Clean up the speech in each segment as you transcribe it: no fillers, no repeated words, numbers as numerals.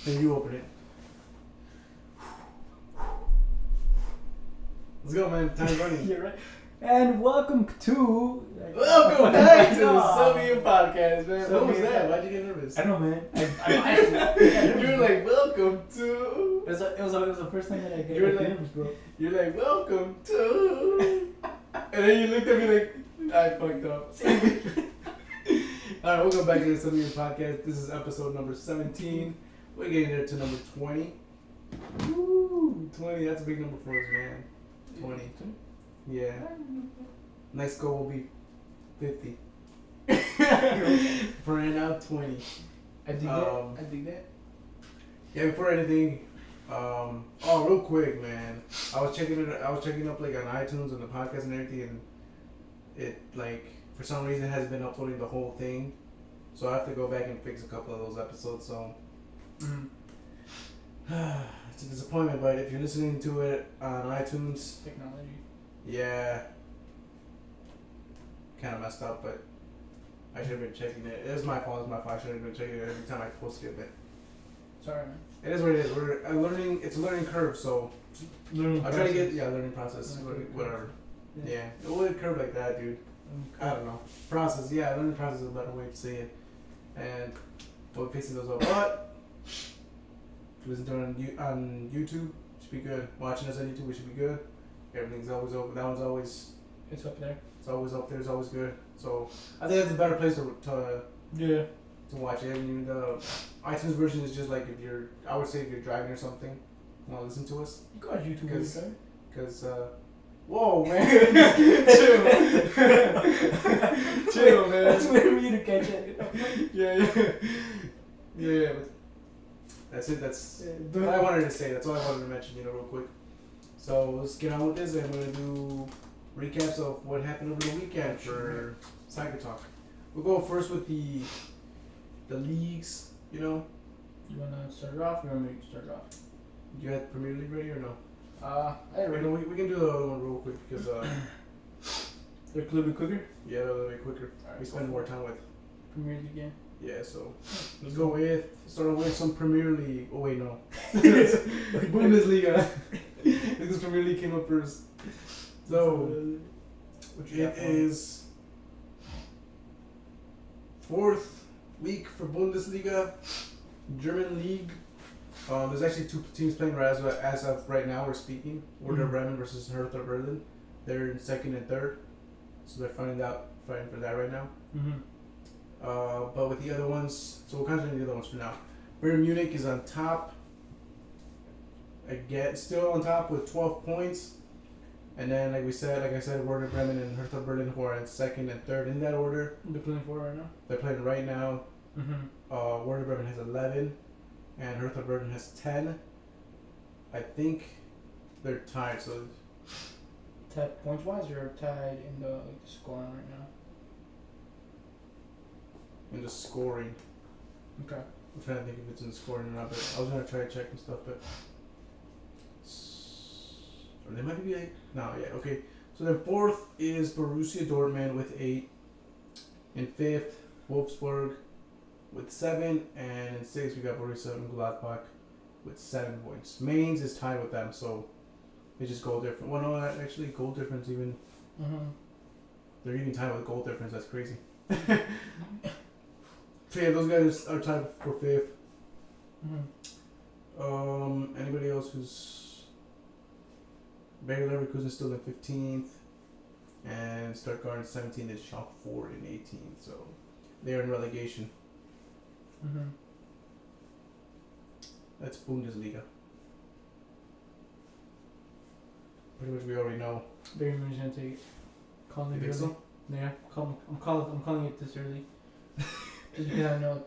Then you open it. Let's go, man. Time's running. You're right. And welcome to... Welcome back to the Sylvian Podcast, man. What was that? Why'd you get nervous? I don't know, man. I You were like, welcome to... It was the first time that I get nervous, bro. You're like, welcome to... And then you looked at me like, I fucked up. Alright, welcome back to the Sylvian Podcast. This is episode number 17. We're getting there to number 20. Woo! 20, that's a big number for us, man. 20. Yeah. Next goal will be 50. For right now, 20. I dig that. I dig that. Yeah, before anything, real quick, man. I was checking up like on iTunes and the podcast and everything, and it like for some reason hasn't been uploading the whole thing, so I have to go back and fix a couple of those episodes. So it's a disappointment, but if you're listening to it on iTunes, Technology. yeah, kind of messed up, but I should have been checking it. It was my fault. I should have been checking it every time I posted it, but. Sorry, man. It is what it is. We're learning. It's a learning curve, so Learning I'll try to get learning process, Learning whatever. Yeah. Yeah, it would curve like that, dude. I don't know. Process, yeah, learning process is a better way to say it, and we're fixing those up. But if you listen to it on YouTube, should be good. Watching us on YouTube, we should be good. Everything's always open. That one's always. It's up there. It's always up there. It's always good. So I think that's a better place to Yeah. watch it. And the iTunes version is just like I would say if you're driving or something, you want to listen to us. You got YouTube Because- right? Because, whoa, man. Chill. Chill, man. That's weird for you to catch it. Yeah, but that's it. That's what I wanted to say. That's all I wanted to mention, real quick. So let's get on with this, and we're going to do recaps of what happened over the weekend for Soccer Talk. We'll go first with the leagues, You wanna start it off? Or you want me to start it off? You had Premier League ready or no? I already. We can do the other one real quick because They're a little bit quicker. yeah, a little bit quicker. Alright, We spend more time with. Premier League again. Yeah, so let's go start with some Premier League. Oh wait, no, Bundesliga. Because Premier League came up first. So it is fourth week for Bundesliga, German league. There's actually two teams playing as of right now. We're speaking. Werder Bremen versus Hertha Berlin. They're in second and third, so they're fighting for that right now. But with the other ones, so we'll concentrate on the other ones for now. Bayern Munich is on top. Again, still on top with 12 points. And then, like I said, Werder Bremen and Hertha Berlin, who are in second and third in that order. They're playing for right now. They're playing right now. Werder Bremen has 11, and Hertha Berlin has 10. I think they're tied. So Tied points wise, or tied in the scoring right now. in the scoring, Okay. I'm trying to think if it's in the scoring or not. But I was gonna try to check and stuff, but or they might be like okay. So then fourth is Borussia Dortmund with 8. In fifth, Wolfsburg with 7, and in sixth we got Borussia Mönchengladbach with 7 points. Mainz is tied with them, so they just goal difference. Well, no, actually goal difference even. They're even tied with goal difference. That's crazy. So yeah, those guys are tied for fifth. Anybody else who's Bayer Leverkusen is still in 15th, and Stuttgart in 17th, and Schalke 4 in 18th. So they're in relegation. That's Bundesliga. Pretty much we already know. Bayern Munich's gonna take it. Calling You it think early. so? Yeah, I'm calling it this early. Just because I know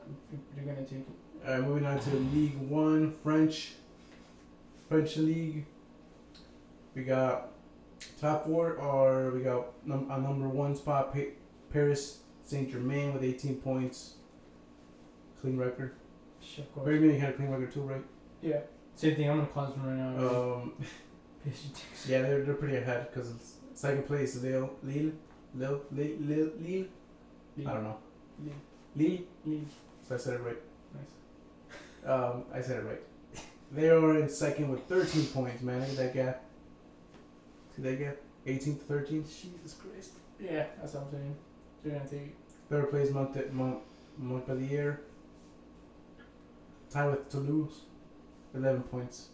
you're gonna take it. Moving on to League 1, French League. We got top 4 are we got a number 1 spot Paris Saint-Germain with 18 points. Clean record. Of course. Bayern Munich had a clean record too, right? Yeah. Same thing. I'm gonna call this one right now. Yeah, they're pretty ahead because second place is Lille. I don't know. Lille. Lille. So I said it right. Nice. I said it right. They are in second with 13 points, man. Look at that gap. See that gap? 18 to 13. Jesus Christ. Yeah, that's what I'm saying. They're gonna take it. Third place Montpellier. Tied with Toulouse. 11 points.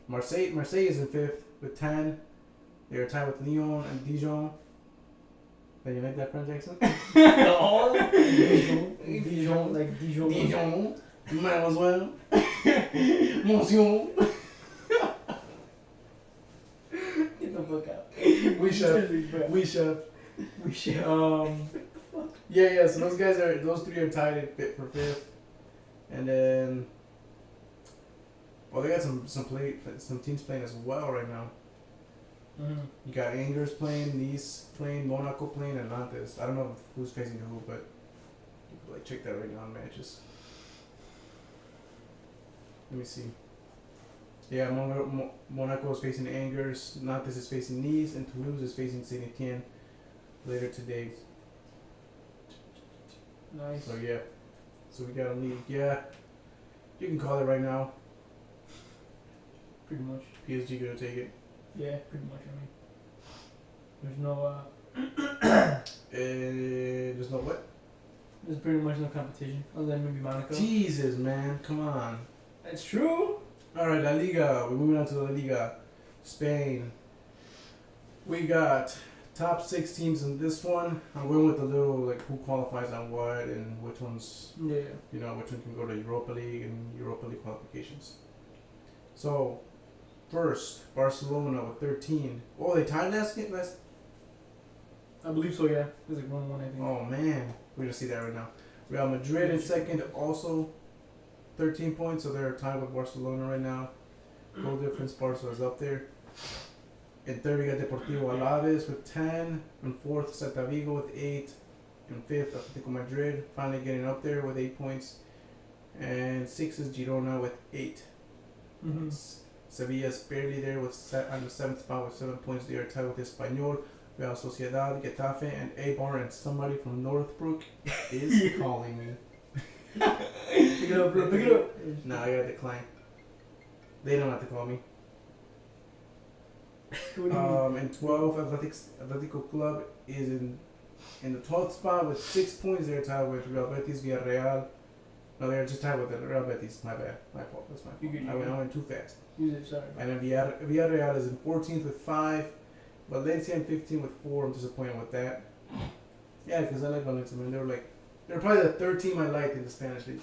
Marseille is in fifth with 10. They are tied with Lyon and Dijon. Did you like that French accent? No. Dijon, like Dijon. Dijon. Mademoiselle. Monsieur. Get the fuck out. We shall. Yeah. So those three are tied at for fifth, and then, well, they got some teams playing as well right now. Mm-hmm. You got Angers playing, Nice playing, Monaco playing, and Nantes. I don't know who's facing who, but you can like check that right now on matches. Let me see. Yeah, Monaco is facing Angers, Nantes is facing Nice, and Toulouse is facing Saint Etienne later today. Nice. So yeah, so we got a league. Yeah, you can call it right now. Pretty much. PSG gonna take it. Yeah, pretty much. I mean, there's no. There's no what? There's pretty much no competition other than maybe Monaco. Jesus, man, come on. That's true. All right, La Liga. We're moving on to La Liga, Spain. We got top 6 teams in this one. I'm going with a little like who qualifies on what and which ones. Yeah. You know which one can go to Europa League and Europa League qualifications. So, first Barcelona with 13. Oh, they tied last game. I believe so. Yeah. There's like 1-1, I think. Oh man, we're gonna see that right now. Real Madrid in second, also 13 points, so they're tied with Barcelona right now. Goal difference, Barca is up there. In third, we got Deportivo Alaves with 10. In fourth, Celta Vigo with 8. In fifth, Atletico Madrid finally getting up there with 8 points. And sixth is Girona with 8 points. Sevilla's barely there with on the 7th spot with 7 points. They are tied with Espanyol, Real Sociedad, Getafe, and Eibar, and somebody from Northbrook is calling me. Pick it up, bro. Pick it up. No, I gotta decline. They don't have to call me. What do you mean? In 12, Atletico Club is in the 12th spot with 6 points. They're tied with Real Betis, Villarreal. No, they're just tied with the Real Betis. My bad. My fault. That's my fault. I went too fast. Use it, sorry. And then Villarreal is in 14th with 5. Valencia in 15th with 4. I'm disappointed with that. Yeah, because I like Valencia, man. They're probably the third team I like in the Spanish league.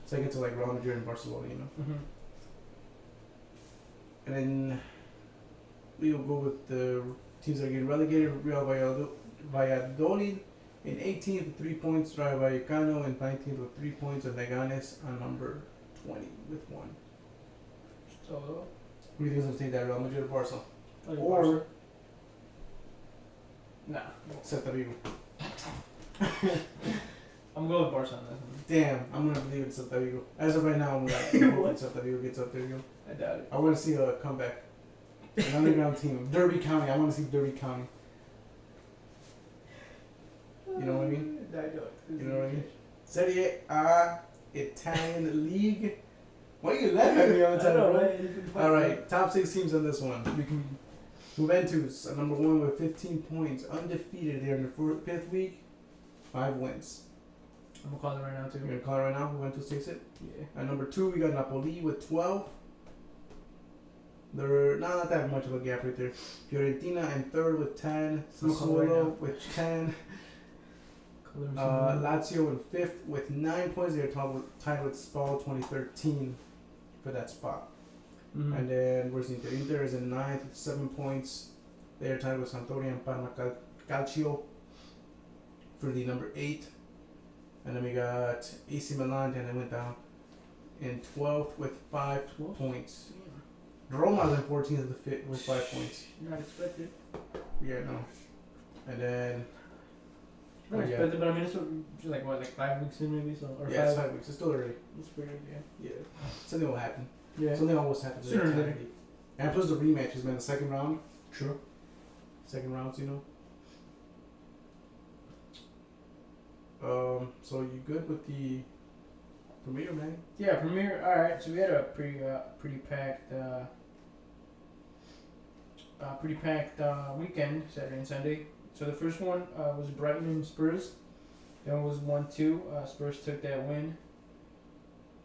Second to like Real Madrid and Barcelona, you know. And then we will go with the teams that are getting relegated. Real Valladolid in 18th with 3 points. Rayo Vallecano in 19th with 3 points. And Leganes on number 20 with 1. So, Who do you think is going to take that, Real Madrid or Barca? or Or nah. Celta Vigo? I'm going with Barca on this one. Damn, I'm going to believe in Celta Vigo. As of right now, I'm hoping Celta Vigo gets up there. You know? I doubt it. I want to see a comeback. An underground team. Derby County. I want to see Derby County. You know what I mean? I don't. You know what I mean? Serie A Italian League. Why are you laughing at me all the time, bro? Alright, top 6 teams on this one. Juventus, number 1 with 15 points. Undefeated. They're in the 5th week. 5 wins. I'm going to call it right now, too. You're going to call it right now? Juventus takes it? Yeah. At number 2, we got Napoli with 12. They're not that much of a gap right there. Fiorentina in 3rd with 10. Sassuolo with 10. Lazio in 5th with 9 points. They're tied with Spal 2013 for that spot. And then where's Inter? Inter is in 9th with 7 points. They're tied with Sampdoria and Parma Calcio for the number 8. And then we got AC Milan, and they went down in 12th with 5 points. Roma's in 14th with 5 points. Not expected. Yeah, no. And then Not expected, but I mean, it's like what, like 5 weeks in maybe? So, or yeah, it's 5 weeks. It's still early. It's weird, yeah. Yeah. Something will happen. Yeah. Something always happens. Sooner or later. And plus the rematch has been the second round. Sure. Second rounds, you know. So you good with the Premier, man. Yeah, Premier. All right, so we had a pretty packed weekend, Saturday and Sunday. So the first one was Brighton and Spurs. That one was 1-2. Spurs took that win.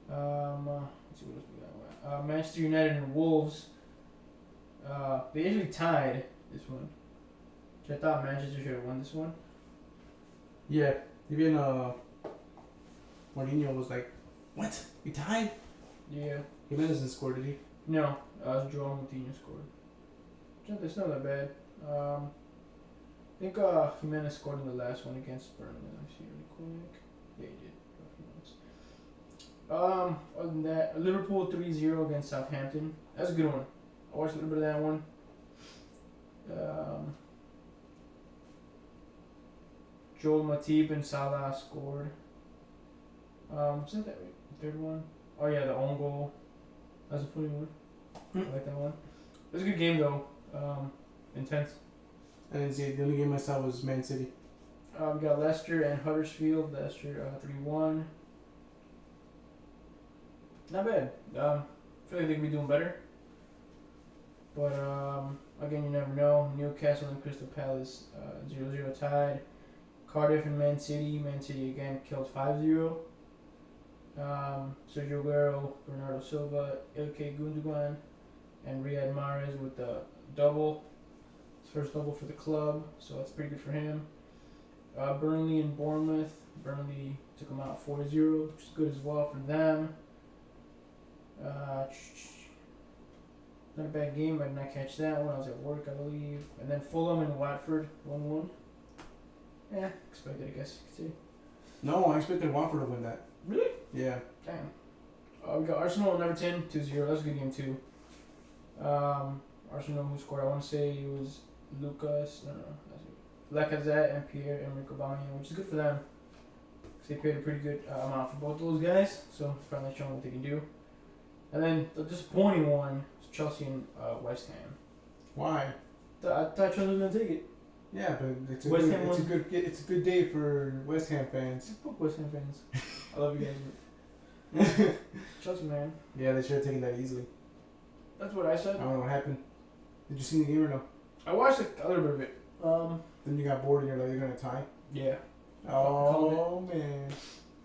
Let's see what else we got. Manchester United and Wolves. They actually tied this one. Which I thought Manchester should have won this one. Yeah. Even Mourinho was like, "What? We tied?" Yeah. Jimenez didn't score, did he? No, Joao Moutinho scored. It's not that bad. I think Jimenez scored in the last one against Burnley. Let me see really quick. Yeah, he did. Other than that, Liverpool 3-0 against Southampton. That's a good one. I watched a little bit of that one. Joel Matip and Salah scored. Was that right? The third one? Oh yeah, the own goal. That's a funny one. I like that one. It was a good game though. Intense. I didn't see it. The only game I saw was Man City. We got Leicester and Huddersfield. Leicester 3-1. Not bad. I feel like they could be doing better. But again, you never know. Newcastle and Crystal Palace 0-0 tied. Cardiff and Man City. Man City again killed 5-0. Sergio Aguero, Bernardo Silva, Ilkay Gundogan, and Riyad Mahrez with the double. His first double for the club, so that's pretty good for him. Burnley and Bournemouth. Burnley took them out 4-0, which is good as well for them. Not a bad game. I did not catch that one. I was at work, I believe. And then Fulham and Watford 1-1. Yeah, expected, I guess you could say. No, I expected Watford to win that. Really? Yeah. Damn. We got Arsenal and Everton 2-0. That's a good game too. Arsenal who scored? I want to say it was Lucas. No. Lacazette and Pierre-Emerick Aubameyang, which is good for them. Cause they paid a pretty good amount for both those guys, so it's finally showing what they can do. And then the disappointing one was Chelsea and West Ham. Why? I thought Chelsea was gonna take it. Yeah, but it's a West good, Ham it's a won. good it's a good day for West Ham fans. Fuck West Ham fans. I love you guys. Chelsea, man. Yeah, they should have taken that easily. That's what I said. I don't know what happened. Did you see the game or no? I watched a little bit of it. Then you got bored and you're like, they're gonna tie. Yeah. Oh man.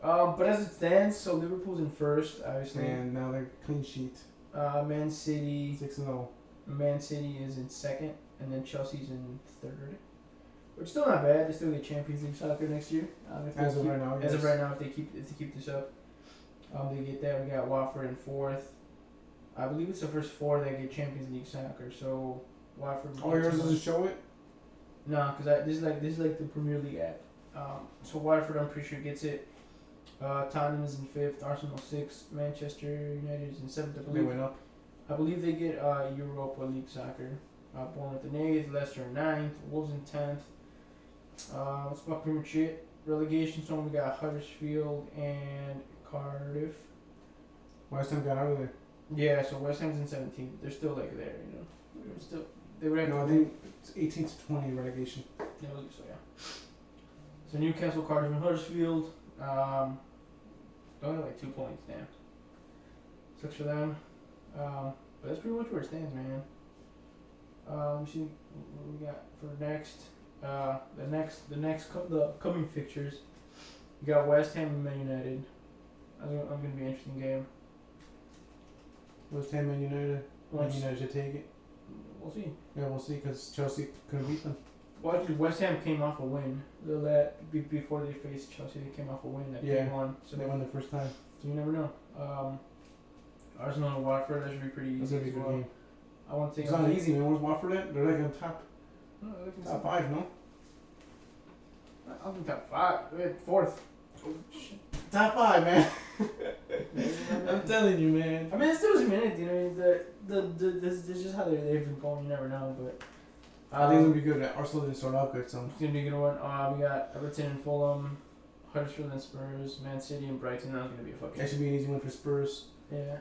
But as it stands, so Liverpool's in first, obviously. And now they're clean sheet. Man City. 6-0. Man City is in second, and then Chelsea's in third. Which is still not bad. They still get Champions League soccer next year. As of right now, As of yes. right now, if they keep this up, they get that. We got Watford in fourth. I believe it's the first four that get Champions League soccer. So Watford. Oh, yours doesn't show it? No, because this is like the Premier League app. So Watford, I'm pretty sure gets it. Tottenham is in fifth. Arsenal sixth. Manchester United is in seventh. I They believe. went up. I believe they get Europa League soccer. Bournemouth in eighth. Leicester in ninth. Wolves in 10th. That's about pretty much it. Relegation zone, we got Huddersfield and Cardiff. West Ham got out of there. Yeah, so West Ham's in 17th. They're still like there, you know. They would have No, I to. think it's 18 to 20 relegation. Yeah, I believe so, yeah. So Newcastle, Cardiff, and Huddersfield. Only like 2 points, damn. Sucks for them. But that's pretty much where it stands, man. See what we got for next. The coming fixtures. You got West Ham and Man United. I'm gonna be an interesting game. West Ham and United. Man United should take it. We'll see. Yeah, we'll see because Chelsea couldn't beat them. Well, actually, West Ham came off a win. Before they faced Chelsea, they came off a win at Yeah. 3-1. So they won the first time. So you never know. Arsenal and Watford, that should be pretty That's easy gonna be a as good well. game. I want to It's take not easy, man. Where's Watford at? They're like on top No, five, no? I'll be top 5. Wait, 4th. Oh, shit. Top 5, man. I'm telling you, man. I mean, it still doesn't mean anything. I mean, this is just how they've been going. You never know, but I think it's gonna be good. Arsenal didn't start out good, so. it's gonna be a good one. We got Everton and Fulham, Huddersfield and Spurs, Man City and Brighton. That's gonna be a fucking. That should be an easy one for Spurs. Yeah.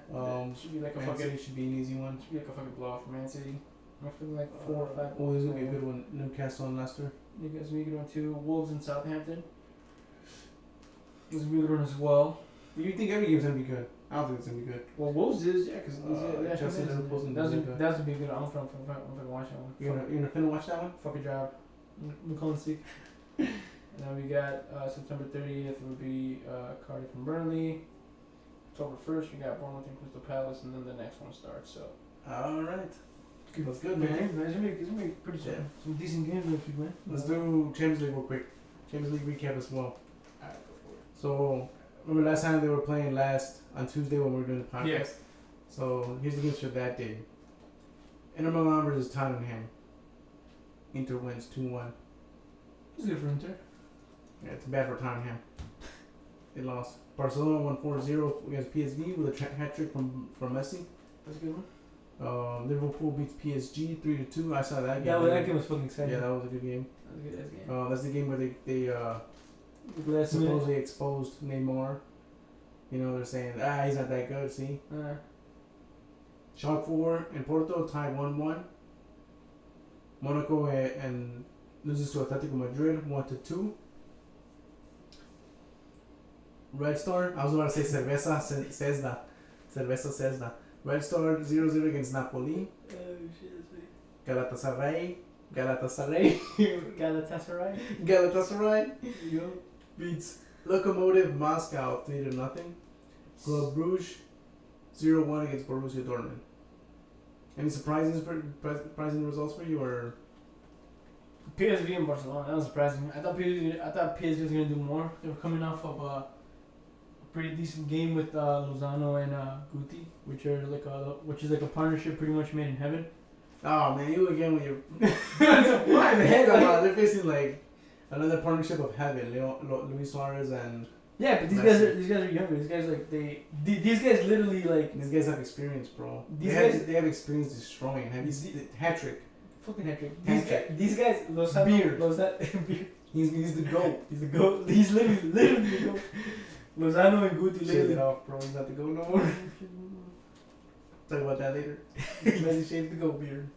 Should be like a Man fucking. City should be an easy one. Should be like a fucking blowout for Man City. I'm feeling like 4 or 5. Oh, this is gonna be a good one. Newcastle and Leicester. You guys be a good one too. Wolves and Southampton. This is a good one as well. You think every game's gonna be good? I don't think it's gonna be good. Well, Wolves is because Chelsea Liverpool's gonna be good. That's be good. I'm gonna watch that one. You're gonna finna watch that one? Fuck a job. McCollum sick. And then we got September 30th would be Cardiff and Burnley. October 1st we got Bournemouth and Crystal Palace, and then the next one starts. So. All right. That's good, Good man. games, man. It's gonna be pretty soon. Yeah. Some decent games next week, man. Let's do Champions League real quick. Champions League recap as well. Alright, go for it. So, remember last time they were playing on Tuesday when we were doing the podcast? Yeah. So, here's the games for that day. Inter Milan versus Tottenham. Inter wins 2-1. It's good for Inter. Yeah, it's bad for Tottenham. They lost. Barcelona won 4-0 against PSG with a hat trick from Messi. That's a good one. Liverpool beats PSG 3-2. I saw that game. Yeah, well, that game was fucking exciting. Yeah, that was a good game. That was a good ass game. That's the game where they Last supposedly exposed Neymar. You know, they're saying, he's not that good, see? Schalke 4 and Porto tied 1-1. Monaco and loses to Atletico Madrid 1-2. Red Star, I was about to say Cerveza Cesda. Cerveza Cesda. Red Star 0-0 against Napoli. Oh shit, Galatasaray. Galatasaray. Yo. Beats Lokomotiv Moscow 3-0. Club Brugge 0-1 against Borussia Dortmund. Any surprising results for you, or? PSV and Barcelona. That was surprising. I thought PSV was gonna do more. They were coming off of a pretty decent game with Lozano and Guti, which is like a partnership pretty much made in heaven. Oh man, you again with your why the heck about they're facing like another partnership of heaven, Luis Suarez and yeah, but these guys are younger. These guys these guys literally like these guys have experience, bro. They have experience destroying. Hat trick. Fucking hat trick. These guys Lozano, beard. He's the GOAT. He's the GOAT. He's literally the GOAT. Lozano and Guti Shave literally it off, bro. He's not the GOAT no more. Talk about that later. Messi shaved the GOAT beard.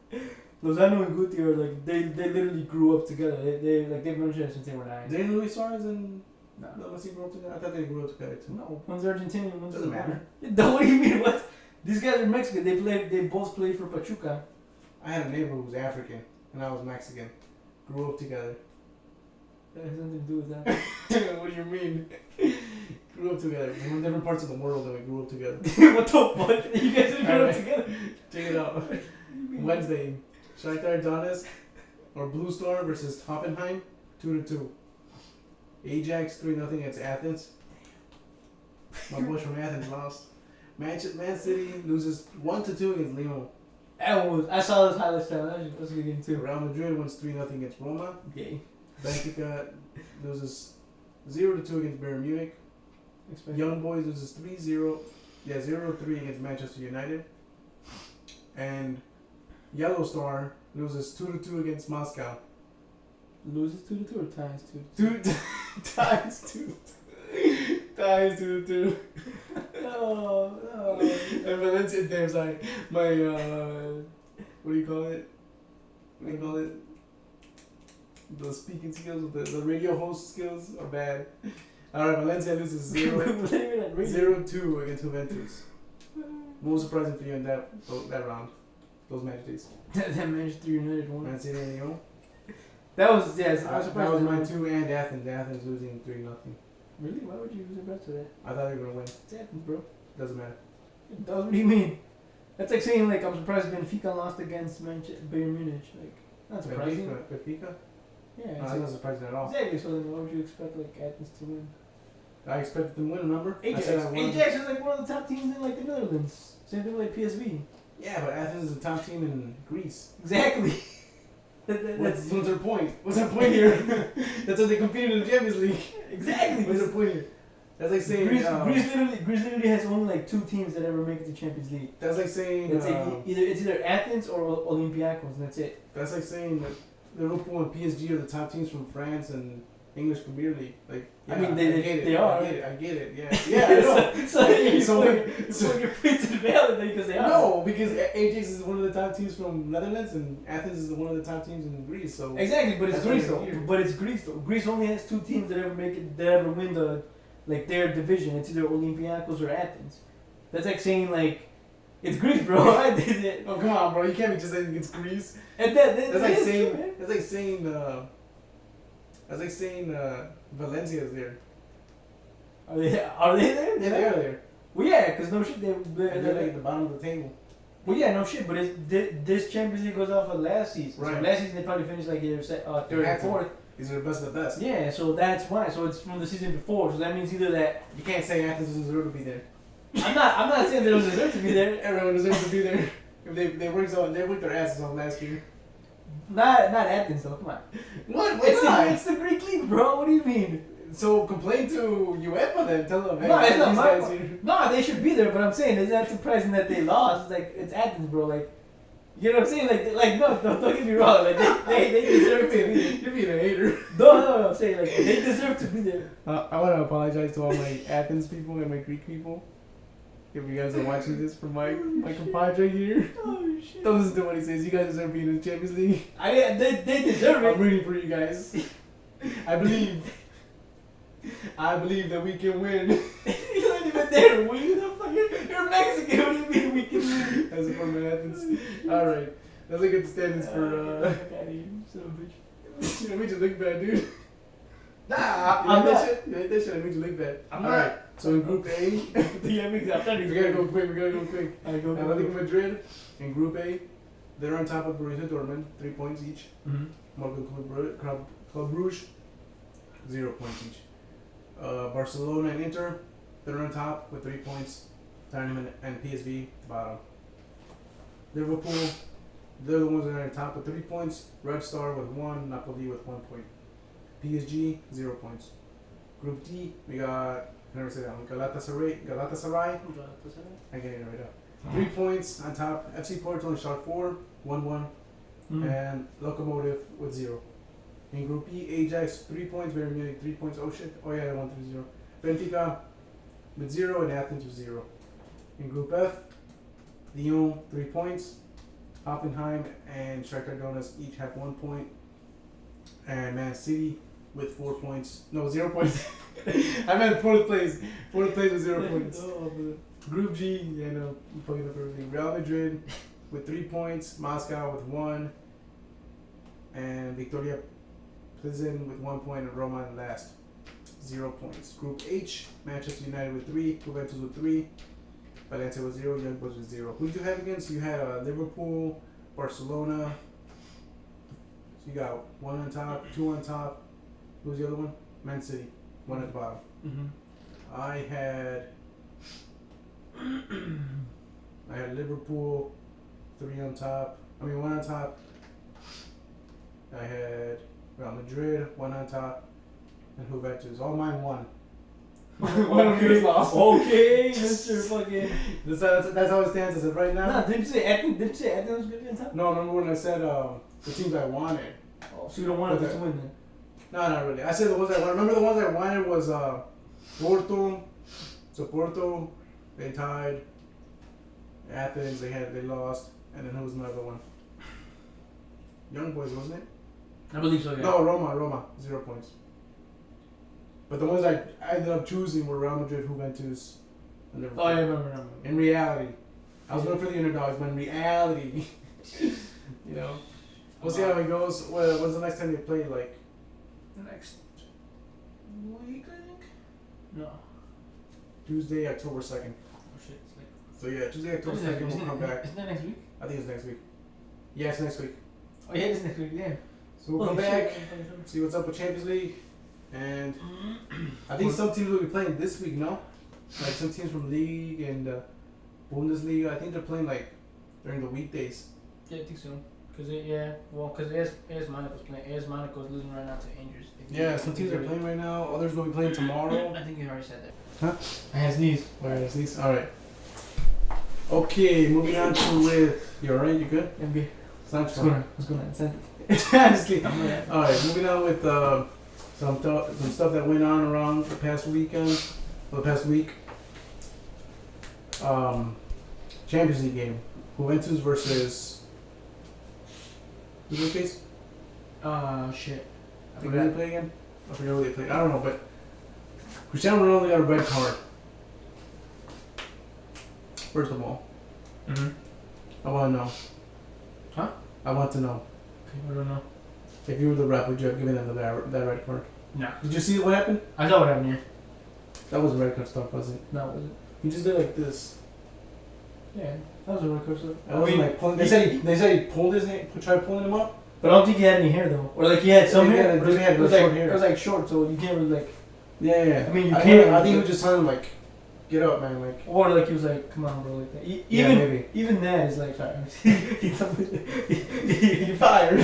Lozano and Guti are like they literally grew up together. They've known each other since they were 9. Didn't Luis Suarez and No. Messi grow up together? I thought they grew up together too. No, one's Argentinian, one's Doesn't matter. What do you mean? What? These guys are Mexican. They both played for Pachuca. I had a neighbor who was African and I was Mexican. Grew up together. That has nothing to do with that. What do you mean? Grew up together. We're in different parts of the world and we grew up together. What the fuck? You guys didn't grow up together? Check it out. Wednesday, Shakhtar Donetsk or Blue Storm versus Hoffenheim 2-2. Ajax 3-0 against Athens. My boys from Athens lost. Man City loses 1-2 against Lyon. I saw this highlights channel. That was a good game too. Real Madrid wins 3-0 against Roma. Yay. Benfica loses 0-2 against Bayern Munich. Young Boys loses 0-3 against Manchester United. And Yellow Star loses 2-2 against Moscow. Loses 2-2 or ties 2-2? Ties 2-2. Ties 2-2. Oh. And Valencia, damn, sorry. My, what do you call it? The speaking skills, the radio host skills are bad. Alright, Valencia loses 0-2 against Juventus. What was surprising for you in that round? Those match days? That Manchester United one. Man City and Lyon? That was, yes, I was surprised. That was mine too, and Athens. Athens losing 3-0. Really? Why would you be surprised to that? I thought they were going to win. It's Athens, bro. Doesn't matter. What do you mean? That's like saying, like, I'm surprised Benfica lost against Bayern Munich. Like, not surprising. Benfica? Yeah. No, that's not surprising at all. Exactly, so then why would you expect, like, Athens to win? I expected them to win, remember? Ajax is like one of the top teams in, like, the Netherlands. Same thing with, like, PSV. Yeah, but Athens is the top team in Greece. Exactly. What's their point? What's their point here? That's how they competed in the Champions League. Exactly. What's their point here? That's like saying Greece literally has only like 2 teams that ever make it to Champions League. That's like saying it's either Athens or Olympiacos, and that's it. That's like saying that Liverpool and PSG are the top teams from France and English Premier League. Like, yeah, I mean, they are. I get it. Yeah, yeah. I know. so your points invalid because they are. No, because Ajax is one of the top teams from Netherlands and Athens is one of the top teams in Greece. So exactly, but it's Greece though. But it's Greece though. Greece only has 2 teams that ever make it, that ever win the like their division. It's either Olympiacos or Athens. That's like saying like it's Greece, bro. I did it. Oh, come on, bro. You can't be just saying it's Greece. And That's like is saying. true, man. That's like saying Valencia is there. Are they there? Yeah, they are there. Well, yeah, because no shit, And they're like at the bottom of the table. well, yeah, no shit, but this Champions League goes off of last season. Right. So last season they probably finished like either third had or to. fourth. These are the best of the best. Yeah, so that's why. So it's from the season before. So that means either that You can't say Athens doesn't deserve to be there. I'm not saying they don't deserve to be there. Everyone deserves to be there. If they worked their asses off last year. Not Athens though. Come on. What? It's the Greek league, bro. What do you mean? So complain to UEFA then. Tell them. Hey, No, it's not these my guys fault. here. No, they should be there. But I'm saying it's not surprising that they lost. It's like it's Athens, bro. Like, you know what I'm saying? Like no, don't get me wrong. Like they deserve to be there. You're being a hater. No, I'm saying like they deserve to be there. I want to apologize to all my Athens people and my Greek people. If you guys are watching this from my compadre here, Oh shit. don't listen to what he says. You guys deserve being in the Champions League. They deserve I'm it. rooting for you guys. I believe that we can win. You're not even there. You're Mexican. What do you mean we can win? As a former Athens. All right, let's look at the standings for. You know, made you look bad, dude. Nah, You I'm like that not. shit? You like that shit? I made you look bad. I'm All not. right. So in Group A, Yeah, I'm trying to we gotta go quick. I go. Atletico Madrid in Group A, they're on top of Borussia Dortmund, 3 points each. Mm-hmm. Monaco Club Brugge, 0 points each. Barcelona and Inter, they're on top with 3 points. Tottenham and PSV, bottom. Liverpool, they're the ones that are on top with 3 points. Red Star with 1, Napoli with 1 point. PSG, 0 points. Group D, we got, I never say that one, Galatasaray, I get it right now. 3 points on top. FC Porto and Schalke 4, 1-1. And Lokomotiv with 0. In Group E, Ajax 3 points, Bayern Munich 3 points. Oh shit! Oh yeah, they won 3-0. Benfica with 0 and Athens with 0. In Group F, Lyon 3 points, Hoffenheim and Shakhtar Donetsk each have 1 point, and Man City with 4 points. No, 0 points. I meant fourth place. Fourth place with 0 points. Group G, you know, I'm fucking up everything. Real Madrid with 3 points, Moscow with 1, and Victoria Plzen with 1 point, and Roma in last, 0 points. Group H, Manchester United with 3, Juventus with 3, Valencia with 0, Young Boys with 0. Who did you have against? You had Liverpool, Barcelona. So you got 1 on top, 2 on top. Who's the other one? Man City, 1 at the bottom. Mm-hmm. I had Liverpool, 3 on top. 1 on top. I had Real Madrid, 1 on top, and Juventus. All mine won. One of yours lost. Okay, Mr. Fucking. That's how it stands as of right now. Nah, didn't you say Athens? Didn't you say Athens was gonna be on top? No, remember when I said the teams I wanted? Oh, so you don't want us to win then? No, not really. I said the ones I wanted. Remember the ones I wanted was Porto. So Porto, they tied. Athens, they lost, and then who was another one? Young Boys, wasn't it? I believe so, yeah. No, Roma, 0 points. But the ones I ended up choosing were Real Madrid, Juventus, and Liverpool. Oh, yeah, I remember. In reality, I was going for the underdogs, but in reality, you know, we'll see how it goes. When's the next time they play? Like The next week, I think? No. Tuesday, October 2nd. Oh, shit. It's like... So yeah, Tuesday, October 2nd, we'll come back. Isn't that next week? I think it's next week. Yeah, it's next week. Oh, yeah, it's next week, yeah. So we'll come back, see what's up with Champions League, and I think some teams will be playing this week, no? Like some teams from League and Bundesliga, I think they're playing like during the weekdays. Yeah, I think so. Because AS Monaco's playing. AS Monaco's losing right now to Angers. Yeah, some teams are playing right now, others will be playing tomorrow. I think you already said that. Huh? I had sneeze. Alright, sneeze. Alright. Okay, moving on to with. You alright? You good? I'm good. Sounds What's going on? Send Honestly. Alright, moving on with some stuff that went on around the past weekend, or the past week. Champions League game. Juventus versus. Who's their case? Shit. I think who they play again? I forget who they played. I don't know, but Cristiano Ronaldo got a red card. First of all, I want to know. Huh? I want to know. Okay, I don't know. If you were the ref, would you have given them that red card? No. Did you see what happened? I saw what happened here. That was red card stuff, wasn't it? No, was it? He just did like this. Yeah, that was a red card stuff. I wasn't like pulling. They said he pulled his hand, tried pulling him up. But I don't think he had any hair though, or like he had some hair. He had it was short like hair. it was like short, so you can't really like. Yeah. I mean, you I can't. I think he was just telling him like, get up, man, like. Or like he was like, come on, bro, like that. Yeah, maybe. Even that is like, sorry, you fired.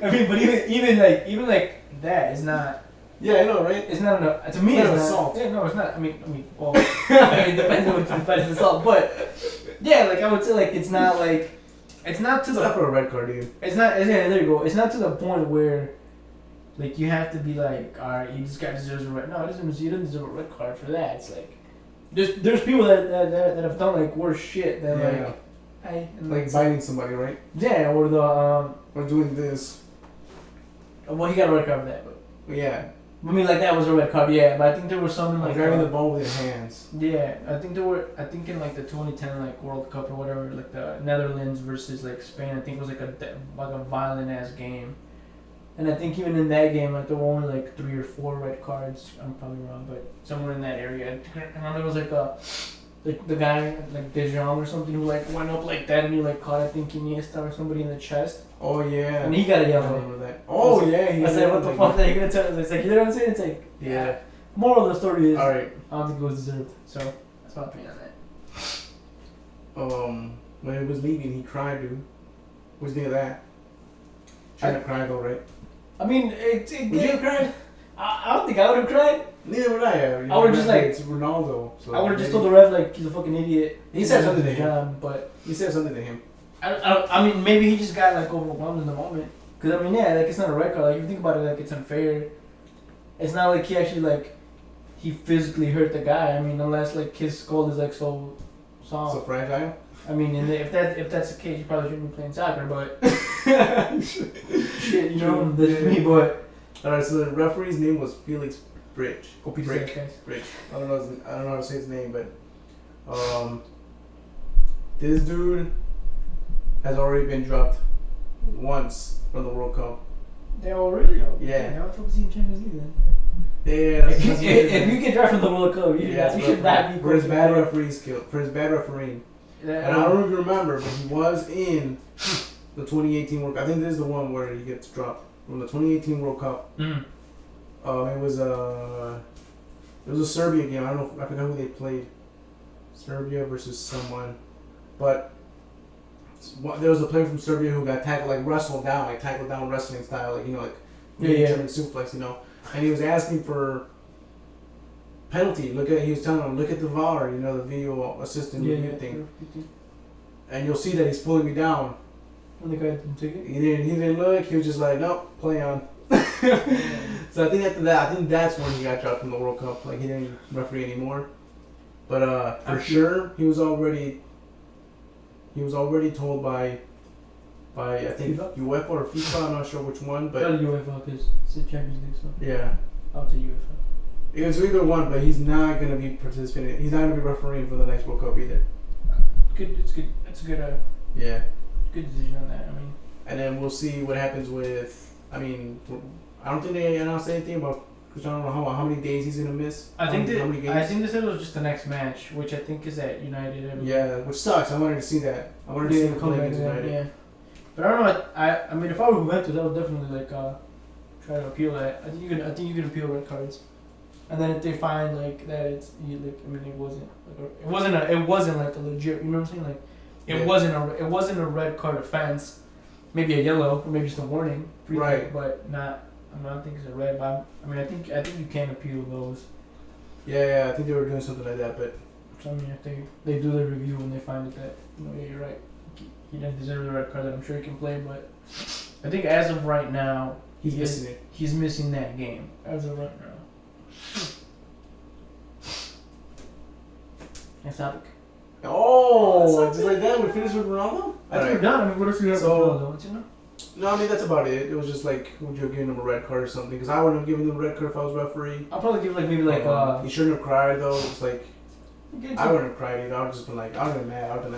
I mean, but even like that is not. Yeah, I know, right? It's not enough. To me, it's it's not not assault. Yeah, no, it's not. I mean, well, it depends on what you define as assault. But yeah, like I would say, like it's not to It's not for a red card, dude. It's not. Yeah, there you go. It's not to the point where, like, you have to be like, all right, this guy deserves a red. No, he doesn't deserve a red card for that. It's like, there's people that have done like worse shit than Yeah. hey, and Like biting somebody, right? yeah, or the Or doing this. well, he got a red card for that, but Yeah. I mean, like that was a red card, yeah. But I think there was something Like like grabbing the ball with your hands. yeah, I think in like the 2010 like World Cup or whatever, like the Netherlands versus like Spain, I think it was like a violent ass game. And I think even in that game, like there were only like 3 or 4 red cards. I'm probably wrong, but somewhere in that area. I remember it was like the guy like Dejan or something who like went up like that and he like caught I think Iniesta or somebody in the chest. Oh yeah. And he got a I yellow. remember that. Oh yeah. I said, what the fuck are you gonna tell us? It's like, you know what I'm saying? It's like, Yeah. Moral of the story is, All right. I don't think it was deserved. So that's my opinion on that. When he was leaving, he cried, dude. What's the of that? Shouldn't have cried though, right? I mean, Would you have cried? I don't think I would have cried. Neither would I. I would've just, like- it's Ronaldo. So I would have just told the ref like he's a fucking idiot. He said something to him. John, but You said something to him. I mean, maybe he just got like overwhelmed in the moment. Cause I mean, yeah, like it's not a red card. Like if you think about it, like it's unfair. It's not like he actually like he physically hurt the guy. I mean, unless like his skull is like so soft. So fragile. I mean, and if that's the case, you probably shouldn't be playing soccer. But shit, you know, that's me. But Alright, so the referee's name was Felix Bridge. go beat his ass, guys. Bridge. I don't know how to say his name, but this dude has already been dropped once from the World Cup. They already. Yeah. Now what was he in Champions League then? Yeah. If you get dropped from the World Cup, you should not be for his bad coaching. referee skill, for his bad refereeing. Yeah, And I don't even remember, but he was in the 2018 World Cup. I think this is the one where he gets dropped from the 2018 World Cup. Mm. It was a Serbia game. I forgot who they played. Serbia versus someone, but there was a player from Serbia who got tackled, like tackled down wrestling style, like German suplex, and he was asking for penalty. He was telling him, look at the VAR, the video assistant review thing, and you'll see that he's pulling me down. And the guy didn't take it. He didn't look. He was just like, nope, play on. So I think after that, that's when he got dropped from the World Cup. Like he didn't referee anymore. But for sure, he was already told by I think FIFA? UEFA or FIFA. I'm not sure which one, but Not UEFA because it's the Champions League, so yeah, I'll say UEFA. it's either one. But he's not gonna be participating. He's not gonna be refereeing for the next World Cup either. Good. It's good. It's a good. Yeah. Good decision on that. I mean. And then we'll see what happens with. I mean, I don't think they announced anything about. Cause I don't know how many days he's gonna miss. I think how many games? I think they said it was just the next match, which I think is at United. I mean, Yeah, which sucks. I wanted to see that. I wanted to see him play against United. Yeah. But I don't know. I mean, if I were Juventus, I would definitely like try to appeal that. I think you can appeal red cards, and then if they find like that, it's I mean, it wasn't like a legit. You know what I'm saying? Like, it wasn't a red card offense. Maybe a yellow, or maybe just a warning. Right. But not. I don't think it's a red. But I mean, I think you can appeal those. Yeah, I think they were doing something like that, but. So I mean, if they do the review and they find that yeah, you're right. He doesn't deserve the red card. That I'm sure he can play, but I think as of right now, He's missing it. He's missing that game as of right now. Next topic. Oh, just like that, we finished with Ronaldo? I think we're done. I mean, what else do you have So- for Ronaldo? What you know? No, I mean that's about it. It was just like, would you have given him a red card or something? Because I wouldn't have given him a red card if I was referee. I'll probably give like maybe like He shouldn't have cried though. It's like get I to- wouldn't have cried either. I would have just been like, I would have been mad. I would have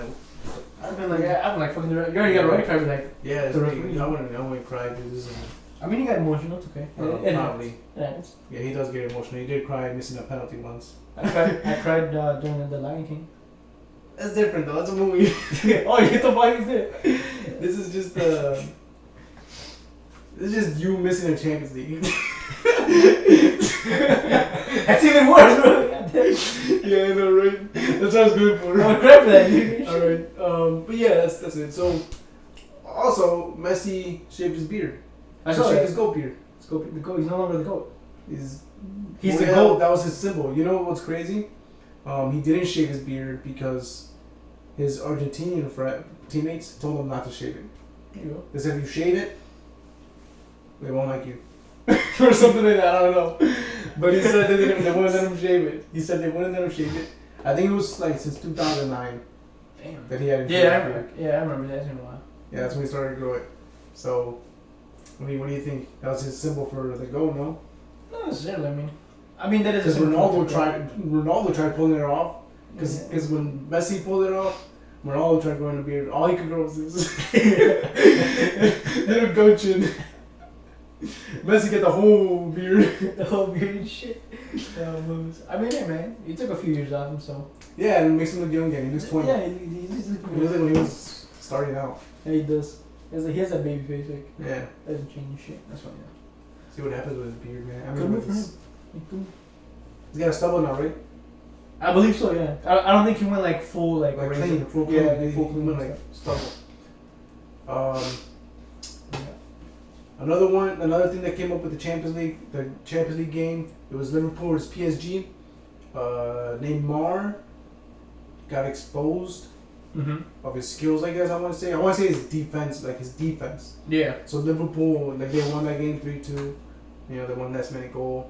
been like, I've been like fucking. You already got a red card, like. yeah, it's The me. referee. I wouldn't cry. Dude. This is I mean, he got emotional. It's okay. It probably. It happens. Yeah, he does get emotional. He did cry missing a penalty once. I cried during the Lion King. That's different though. That's a movie. Oh, you hit the bike there. This is just This is just you missing a Champions League. That's even worse, bro. Yeah, I know, right? That's what I was going for. I'm crap for that, dude. Alright, but yeah, that's it. So, also, Messi shaved his beard. I He saw shaved that. his goat beard. The goat. He's no longer the goat. He's the yeah, goat. That was his symbol. You know what's crazy? He didn't shave his beard because his Argentinian teammates told him not to shave it. There you go. They said if you shave it, they won't like you. Or something like that, I don't know. But he said they wouldn't let him shave it. He said they wouldn't let him shave it. I think it was like since 2009 Damn. that he had Yeah, I remember that. It's been a while. Yeah, that's when he started to grow it. So, what do you think? That was his symbol for the goal, no? Not necessarily. I mean that is. Because a symbol for Ronaldo tried pulling it off. Because Yeah. when Messi pulled it off, Ronaldo tried growing a beard. All he could grow was this little goat chin. Messi get the whole beard. the whole beard and shit. I mean, yeah, man. He took a few years off him, so. Yeah, and it makes him look young again. He looks 20. Yeah, he's He looked like when he was starting out. Yeah, he does. He has that baby face, like, Yeah. doesn't change shit. That's funny. See what happens with his beard, man. I Good mean, move for with him. he's got a stubble now, right? I believe so, yeah. I don't think he went like full, like razor. Clean, full clean. Yeah, He full went clean. like stubble. Yeah. Another thing that came up with the Champions League game, it was Liverpool versus PSG. Neymar got exposed Mm-hmm. of his skills, I guess I want to say. I want to say his defense. Yeah. So Liverpool, like they won that game 3-2. You know, they won last minute goal.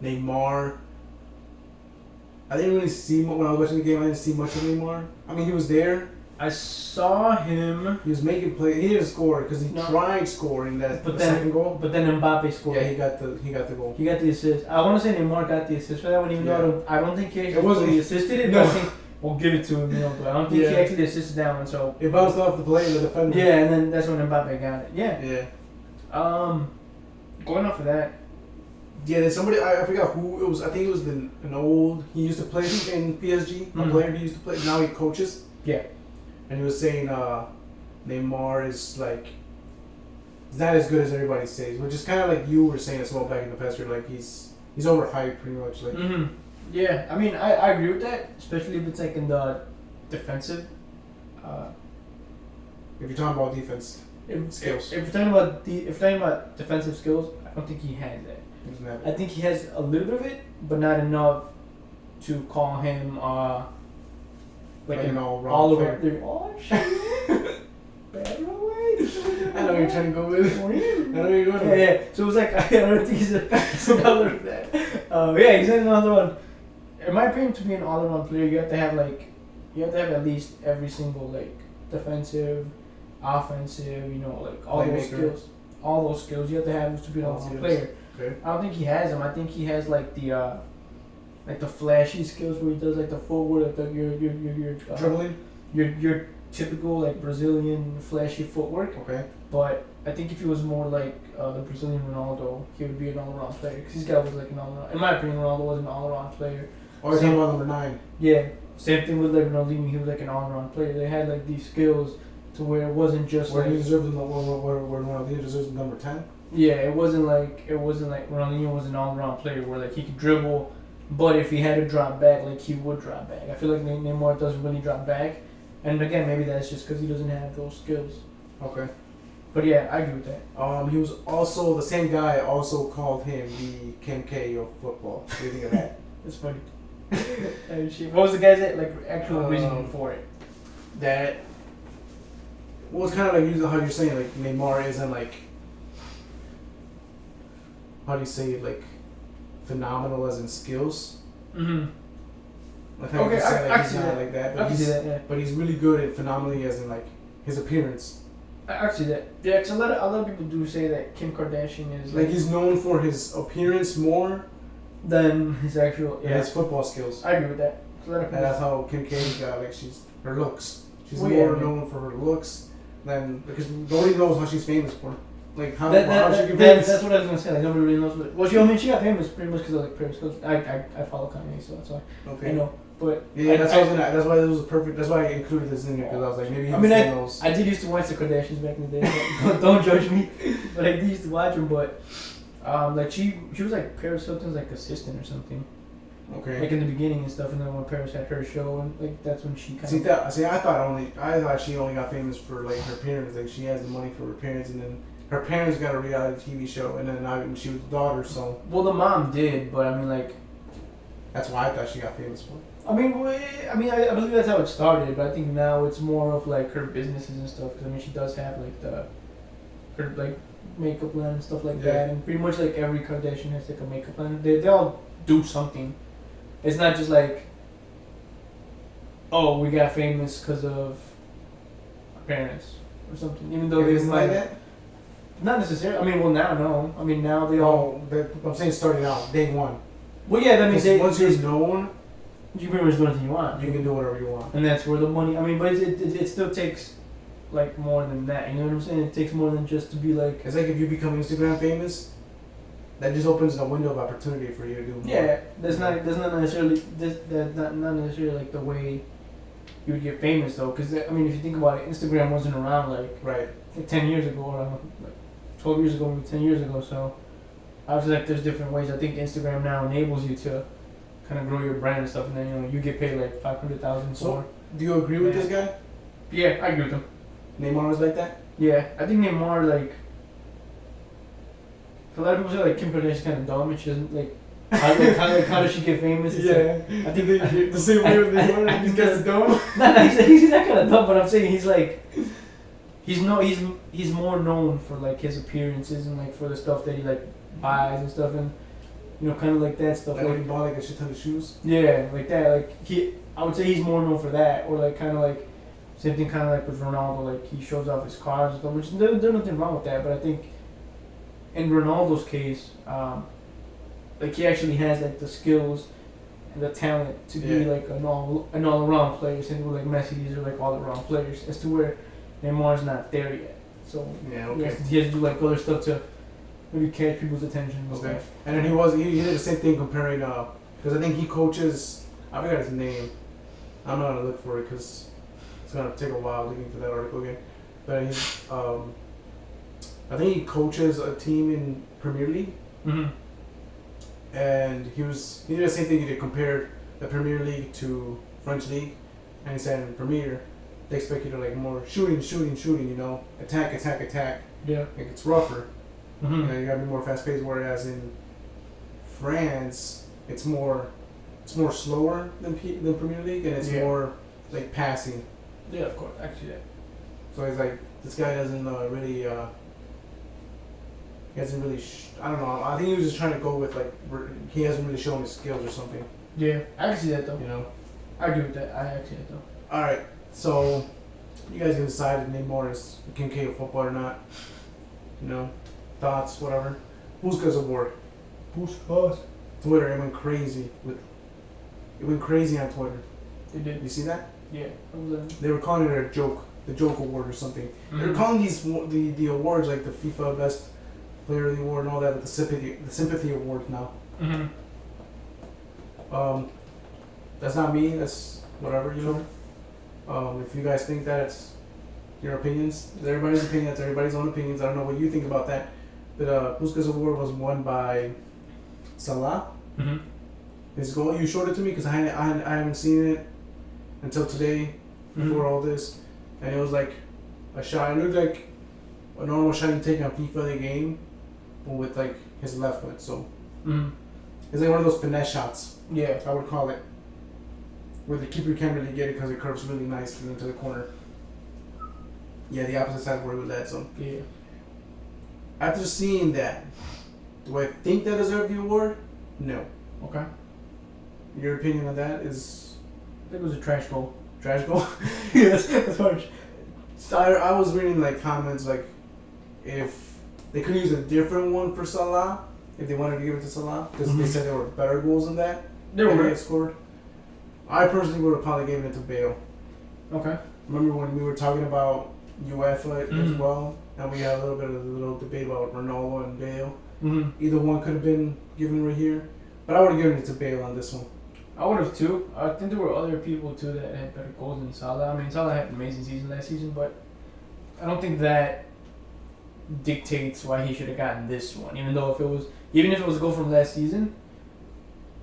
Neymar. I didn't really see when I was watching the game. I didn't see much of Neymar. I mean, he was there. I saw him, He was making play. He didn't score because he No. tried scoring that But the then- second goal. but then Mbappe scored. Yeah, he got the goal. He got the assist. I want to say Neymar got the assist for that one, even though I don't think he actually It wasn't- fully assisted it. No. But I think we'll give it to him, but I don't think he Yeah. actually assisted that one. So It bounced off the play of the defender. yeah, and then that's when Mbappe got it. Yeah. Yeah. Going off of that. Yeah, there's somebody, I forgot who it was. I think it was an old, he used to play in PSG, a Mhm. player he used to play, now he coaches. Yeah. And he was saying Neymar is like, he's not as good as everybody says, which is kind of like you were saying as well back in the past. You're like, he's overhyped pretty much. Like, Mm-hmm. Yeah, I mean, I agree with that, especially if it's like in the defensive. if you're talking about defense, skills. If you're talking about defensive skills, I don't think he has that. he doesn't have I it. think he has a little bit of it, but not enough to call him like Like an an all-round all player. around. Oh shit! Bad way. I know what you're trying to go with. I know what you're going Yeah, with. yeah. So it was like I don't think he's another that. Yeah, he's another one. In my opinion, to be an all-around player, you have to have at least every single like defensive, offensive, like all those Playmaker. skills. All those skills you have to have to be an all-around Skills. player. Okay. I don't think he has them. I think he has like the flashy skills where he does like the footwork, like Dribbling. your typical like Brazilian flashy footwork. Okay. But I think if he was more like the Brazilian Ronaldo, he would be an all-around player. Because this guy was like an all-around. In my opinion, Ronaldo was an all-around player. Or is he about number 9? Yeah, same thing with like Ronaldinho. He was like an all-around player. They had like these skills to where it wasn't just Where like he deserves the where Ronaldinho deserves the number 10? yeah, it wasn't like Ronaldinho was an all-around player where like he could dribble, but if he had to drop back, like he would drop back. I feel like Neymar doesn't really drop back, and again maybe that's just because he doesn't have those skills. Okay. But yeah, I agree with that. He was also the same guy. Also called him the Kim K of football. What do you think of that? It's funny. Oh, shit. What was the guy's actual reasoning for it? That well, it's kind of like how you're saying like Neymar isn't like how do you say it, like phenomenal as in skills. Mm-hmm. Like how Okay, you say I like can he's see not that. like that, I but can see he's that. Yeah. but he's really good at phenomenally as in like his appearance. Actually, that yeah, 'cause a lot of people do say that Kim Kardashian is Like he's known for his appearance more than his actual than his football skills. I agree with that. 'Cause a lot of And people, that's how Kim K got like her looks. She's Well, more yeah, known for her looks than because nobody knows how she's famous for. Like how she get that, famous. that's what I was gonna say. Like nobody really knows what. Well, I mean, she got famous pretty much because of like Paris Hilton. I follow Kanye, so that's why Okay. I know. But Yeah, that's why it was perfect. That's why I included this in here because I was like maybe. I did used to watch the Kardashians back in the day. So don't judge me, but I did used to watch them. But like she was like Paris Hilton's like assistant or something. Okay. Like in the beginning and stuff, and then when Paris had her show, and like that's when she kind of. I thought she only got famous for like her parents. Like she has the money for her parents, and then her parents got a reality TV show, and then she was the daughter. So. Well, the mom did, but I mean like. That's why I thought she got famous for. I I believe that's how it started, but I think now it's more of like her businesses and stuff. Because I mean, she does have like her like makeup line and stuff like that, and pretty much like every Kardashian has like a makeup line. They all do something. It's not just like, oh, we got famous because of our parents or something. Even though they like that. Not necessarily. I mean, well now no. I mean now they all. I'm saying starting out day one. Well, yeah, that means once you're known. You pretty much do anything you want. You can do whatever you want. And that's where the money. I mean, but it still takes like more than that. You know what I'm saying? It takes more than just to be like. It's like if you become Instagram famous, that just opens a window of opportunity for you to do more. Yeah, that's not necessarily not necessarily like the way you would get famous though. Because I mean, if you think about it, Instagram wasn't around like 10 years ago or like 12 years ago, maybe 10 years ago. So obviously, like there's different ways. I think Instagram now enables you to kind of grow your brand and stuff, and then you get paid like $500,000 So, do you agree with this guy? Yeah, I agree with him. Neymar was like that. Yeah, I think Neymar like. A lot of people say like Kim Kardashian's kind of dumb, and she doesn't like. How does she get famous? It's I think the same way with Neymar. These guys are dumb. No, he's not kind of dumb, but I'm saying he's like. He's more known for like his appearances and like for the stuff that he like buys and stuff and. You know, kind of like that stuff. Like when he bought like a shit ton of shoes. Yeah, like that. Like I would say he's more known for that, or like kind of like same thing, kind of like with Ronaldo. Like he shows off his cars and stuff, which there's nothing wrong with that. But I think in Ronaldo's case, like he actually has like the skills and the talent to be like an all around player. Same with like Messi, these are like all around players. As to where Neymar's not there yet. So he has to do like other stuff to. Maybe catch people's attention and stuff. And then he did the same thing comparing because I think he coaches. I forgot his name. I'm not gonna look for it because it's gonna take a while looking for that article again. But he's I think he coaches a team in Premier League. Mm-hmm. And he did the same thing. He did compare the Premier League to French League, and he said in Premier they expect you to like more shooting. You know, attack. Yeah. Like it's rougher. Mm-hmm. You know, you gotta be more fast paced. Whereas in France, it's more slower than Premier League, and it's more like passing. Yeah, of course. Actually, yeah. So he's like, this guy doesn't really. He hasn't really. I don't know. I think he was just trying to go with like he hasn't really shown his skills or something. Yeah, I can see that though. You know. I agree with that. I can see that though. All right, so you guys can decide if Neymar is King K of football or not. You know. Thoughts, whatever. Puskas award. Puskas. Twitter, it went crazy on Twitter. They did. You see that? Yeah. They were calling it a joke, the joke award or something. Mm-hmm. They were calling the awards like the FIFA Best Player of the Award and all that, the sympathy award now. Mm-hmm. That's not me. That's whatever, you know. If you guys think that, it's your opinions. It's everybody's opinion. That's everybody's own opinions. I don't know what you think about that. But Puskas Award was won by Salah. Mm-hmm. His goal. You showed it to me because I haven't seen it until today before all this, and it was like a shot. It looked like a normal shot you take on FIFA the game, but with like his left foot. So it's like one of those finesse shots. Yeah, I would call it, where the keeper can't really get it because it curves really nicely into the corner. Yeah, the opposite side where it was at. So yeah. After seeing that, do I think that deserved the award? No. Okay. Your opinion on that is? I think it was a trash goal. Trash goal? Yes, that's harsh. So I was reading like comments like if they could use a different one for Salah if they wanted to give it to Salah because they said there were better goals than that. There were scored. I personally would have probably given it to Bale. Okay. Remember when we were talking about UEFA as well, and we had a little debate about Ronaldo and Bale. Either one could have been given right here, but I would have given it to Bale on this one. I would have too. I think there were other people too that had better goals than Salah. I mean, Salah had an amazing season last season, but I don't think that dictates why he should have gotten this one. Even if it was a goal from last season,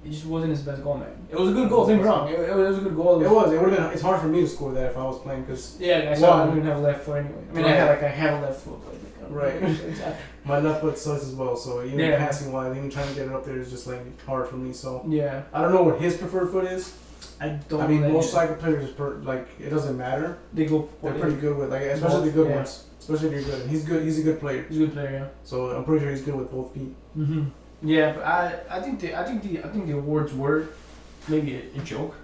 it just wasn't his best goal, man. It was a good goal. Don't get me wrong. It was a good goal. It would have been. It's hard for me to score that if I was playing because I didn't have a left foot anyway. I mean, I have a left foot, but right. Exactly. My left foot sucks as well, so even passing wise, even trying to get it up there is just like hard for me. So yeah, I don't know what his preferred foot is. I don't. I mean, most soccer players like it doesn't matter. They're pretty good with especially the good ones. Especially if you're good. He's good. He's a good player. He's a good player, yeah. So I'm pretty sure he's good with both feet. Yeah, but I think the awards were maybe a joke.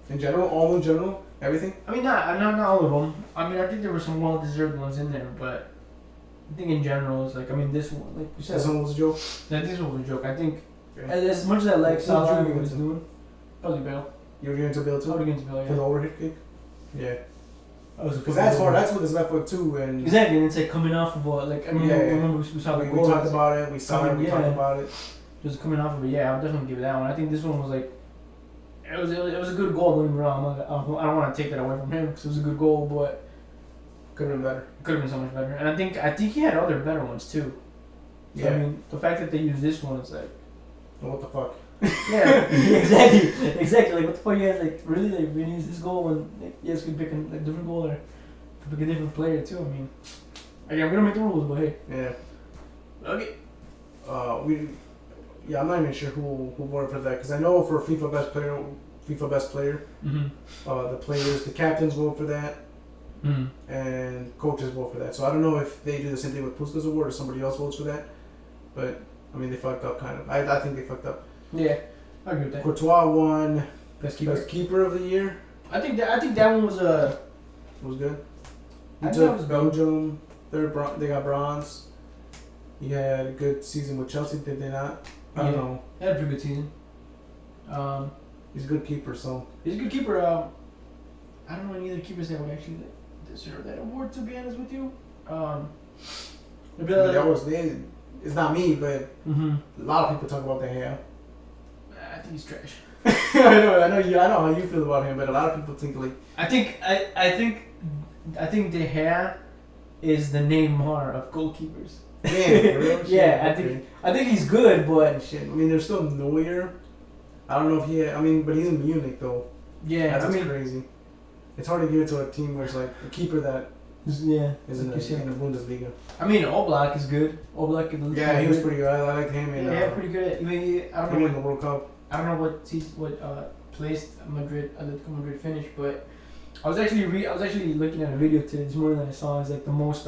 In general, all in general, everything. I mean, not all of them. I mean, I think there were some well-deserved ones in there, but I think in general, it's like this one, like you said, this one was a joke. Yeah, this one was a joke. I think as much as I like Salah and what he's doing, probably Bale. You were getting to Bale too. I would get to Bale, yeah. For the overhead kick. Yeah. Because that's hard. That's with his left foot too, and exactly. And it's like coming off of remember we saw we talked about it. We saw it. We talked about it. Just coming off of it. Yeah, I would definitely give it that one. I think this one was like, it was a good goal. Don't get me wrong. I don't want to take that away from him because it was a good goal, but could have been better. Could have been so much better. And I think he had other better ones too. So, yeah. I mean, the fact that they used this one is like, what the fuck? Yeah, exactly. Like, what the fuck? You guys like really use this goal when you guys could pick a different goal or pick a different player too. I mean, again, we don't make the rules, but hey. Yeah. Okay. I'm not even sure who won for that because I know for FIFA best player, the captains vote for that, and coaches vote for that. So I don't know if they do the same thing with Puskas Award or somebody else votes for that, but I mean they fucked up kind of. I think they fucked up. Yeah, I agree with that. Courtois won best keeper of the year. I think that one was was good. He I took think was Belgium. They got bronze. He had a good season with Chelsea. Did they not? I don't know. He had a pretty good season. He's a good keeper, so. He's a good keeper. I don't know any other keepers that would actually deserve that award, to be honest with you. It's not me, but a lot of people talk about De Gea. I think he's trash. I know how you feel about him, but a lot of people think like. I think De Gea is the Neymar of goalkeepers. Yeah, yeah, I think he's good, but shit. I mean, there's still Neuer. I don't know if but he's in Munich though. Yeah, that's crazy. It's hard to give it to a team where it's like a keeper that is in the Bundesliga. I mean, Oblak is good. Oblak is he was pretty good. I liked him. Pretty good. I mean, I don't know when the World Cup. I don't know what place Atletico Madrid finished, but I was actually looking at a video today this morning that I saw. It's like the most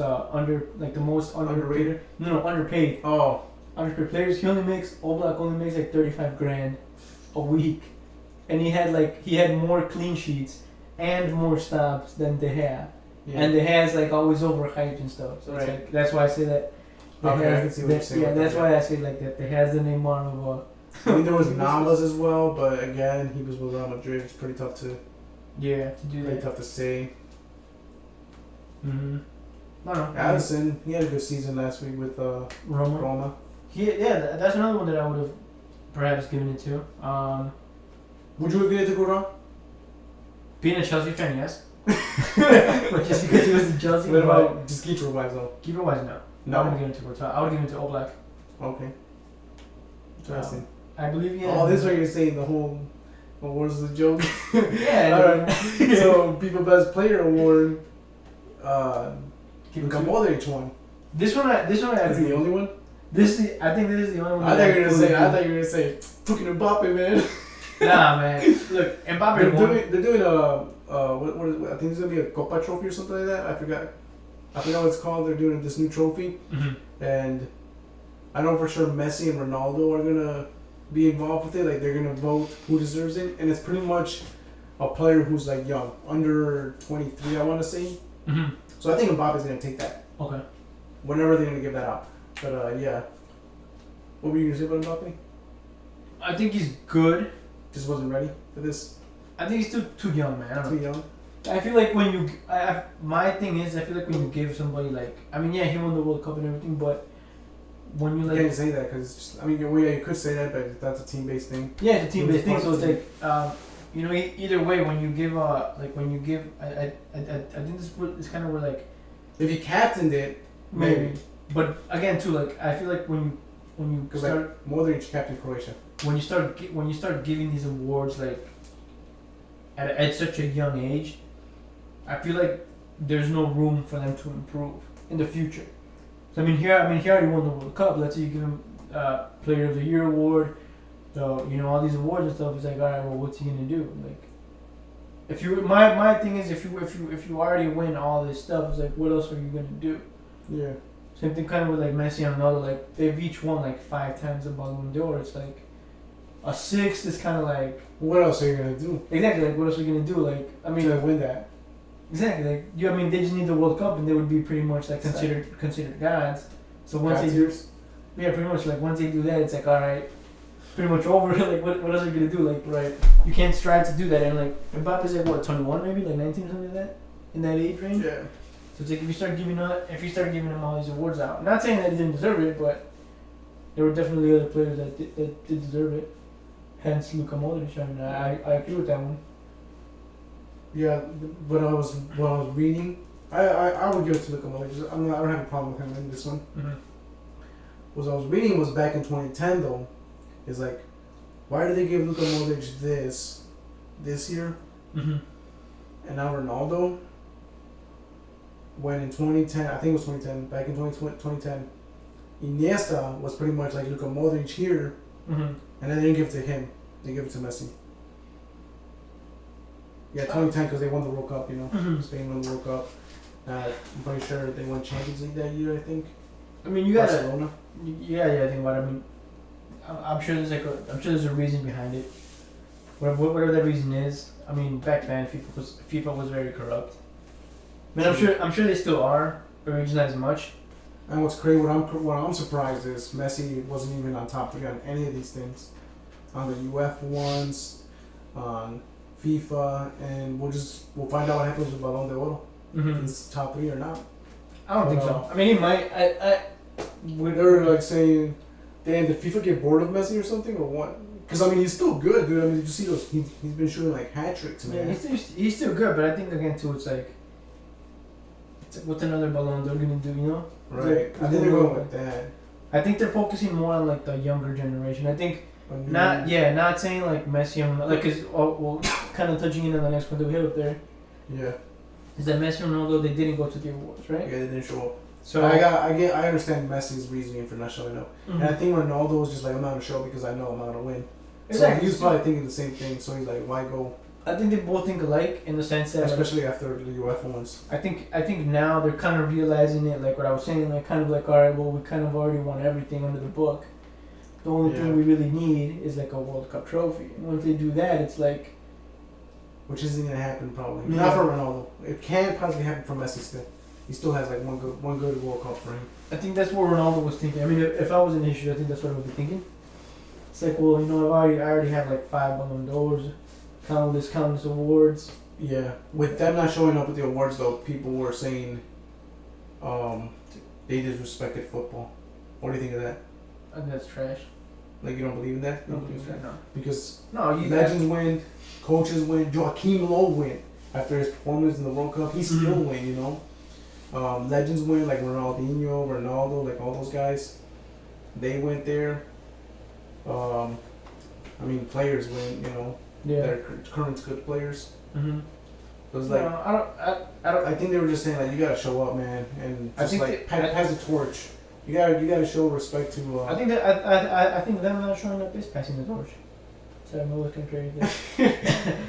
underrated. No, underpaid. Oh, underpaid players. Oblak only makes like $35,000 a week, and he had more clean sheets and more stops than De Gea. Yeah. And De Gea's like always overhyped and stuff. So it's like that's why I say that. That's why I say like that. De Gea's the Neymar of. I mean, there was Navas as well, but again, he was with Real Madrid. It's pretty tough to. Yeah, to do that. Pretty tough to say. I don't know. Addison, he had a good season last week with Roma. That's another one that I would have perhaps given it to. Would you have given it to Courtois? Being a Chelsea fan, yes. But just because he was a Chelsea fan. What about just keeper wise though? Keeper wise, no. I wouldn't give it to Courtois. I would give it to Oblak. Okay. Interesting. I believe he had. Oh, this is what you're saying. The whole award is a joke. Yeah. Alright. So, FIFA Best Player Award. Luka Modric won. This one I Is the only one? I think this is the only one. I thought you were gonna say fucking Mbappe, man. Nah, man. Look, Mbappe. They're doing what I think it's gonna be a Copa trophy or something like that. I forgot what it's called. They're doing this new trophy, and I know for sure Messi and Ronaldo are gonna be involved with it. Like they're gonna vote who deserves it, and it's pretty much a player who's like young, under 23, I want to say. Mm-hmm. So I think Mbappe's gonna take that. Okay. Whenever they're gonna give that out. But yeah. What were you gonna say about Mbappe? I think he's good. Just wasn't ready for this. I think he's too young, man. I don't know. Too young. I feel like when you, my thing is, I feel like when you give somebody like, I mean, yeah, he won the World Cup and everything, but when you You like, can't say that because I mean, well, yeah, you could say that, but that's a team-based thing. yeah, it's a team-based thing, so it's Team. like, you know, either way, when you give, like when you give, I think this kind of where like, If you captained it, maybe, but again too, like I feel like when you because start like Modric captain Croatia. when you start giving these awards like at such a young age, I feel like there's no room for them to improve in the future. So he already won the World Cup. Let's say you give him Player of the Year award, all these awards and stuff. It's like, all right, well, what's he gonna do? Like, if you my thing is if you already win all this stuff, it's like, what else are you gonna do? Yeah. Same thing kind of with like Messi and Ronaldo. Like they've each won like 5 times the Ballon d'Or. It's like a 6th is kind of like, What else are you gonna do exactly, like what else are you gonna do? Like I mean, to win that? exactly, like I mean they just need the World Cup and they would be pretty much like considered gods. So once they do, yeah, pretty much like once they do that, it's like, all right, pretty much over. Like what else are you gonna do? Like, Right. you can't strive to do that. And like Mbappe's like what, 21 maybe, like 19 or something like that, in that age range. Yeah. So it's like if you start giving him all these awards out, not saying that he didn't deserve it, but there were definitely other players that did deserve it. Hence Luka Modric. I mean, I agree with that one. Yeah. When I was reading, I would give it to Luka Modric. I don't have a problem with him in this one. Mm-hmm. What I was reading was back in 2010 though, is like, why did they give Luka Modric this year Mm-hmm. and now Ronaldo? When in 2010, I think it was 2010, back in 2010, Iniesta was pretty much like Luka Modric here, Mm-hmm. and they didn't give it to him. They gave it to Messi. Yeah, 2010 because they won the World Cup, Mm-hmm. Spain won the World Cup. I'm pretty sure they won Champions League that year, I think. I mean, you gotta, Barcelona. yeah. I think what I mean, I'm sure there's a reason behind it. Whatever that reason is. I mean, back then FIFA was very corrupt. I mean, I'm sure they still are, but maybe just not as much. And what's crazy, what I'm surprised is Messi wasn't even on top 3 on any of these things, on the UEFA ones, on FIFA, and we'll find out what happens with Ballon d'Or. Mm-hmm. If it's top 3 or not. I don't think so. I mean, he might. They're like saying, damn, did FIFA get bored of Messi or something, or what? Because I mean, he's still good, dude. I mean, did you see those? He's been shooting like hat tricks, Yeah, man. he's still good, but I think again too, it's like what's another Ballon d'Or gonna do? You know? Right. I think they're going with that. I think they're focusing more on like the younger generation. I think Mm-hmm. not saying like Messi and like, cause well, kind of touching in on the next one that we have up there Yeah. is that Messi and Ronaldo, they didn't go to the awards, right? Yeah, they didn't show up. So I understand Messi's reasoning for not showing up, Mhm. and I think Ronaldo was just like, I'm not gonna show up because I know I'm not gonna win. Exactly. So he was probably thinking the same thing. So he's like, why go? I think they both think alike in the sense that Especially after the UEFA ones. I think now they're kind of realizing it, like what I was saying, like kind of like, all right, well, we kind of already won everything under the book. The only thing we really need is like a World Cup trophy. And once they do that, it's like, Which isn't gonna happen probably. Yeah. Not for Ronaldo. It can possibly happen for Messi still. He still has like one good World Cup for him. I think that's what Ronaldo was thinking. I mean, if I was in his shoes, I think that's what I would be thinking. It's like, well, I already have like 5 Ballon d'Ors, countless awards. Yeah. With them not showing up with the awards though, people were saying they disrespected football. What do you think of that? I think that's trash. Like, you don't believe in that? I don't believe that, no. Because You legends win, coaches win, Joaquim Low win. After his performance in the World Cup, he still win, Legends win, like Ronaldinho, Ronaldo, like all those guys. They went there. I mean, players win, Yeah. that are current good players. Mm-hmm. So it's like, No, I don't. I think they were just saying, like, you gotta show up, man, and I just think like pass the torch. You gotta show respect to. I think that I think them not showing up is passing the torch. So I'm always comparing this.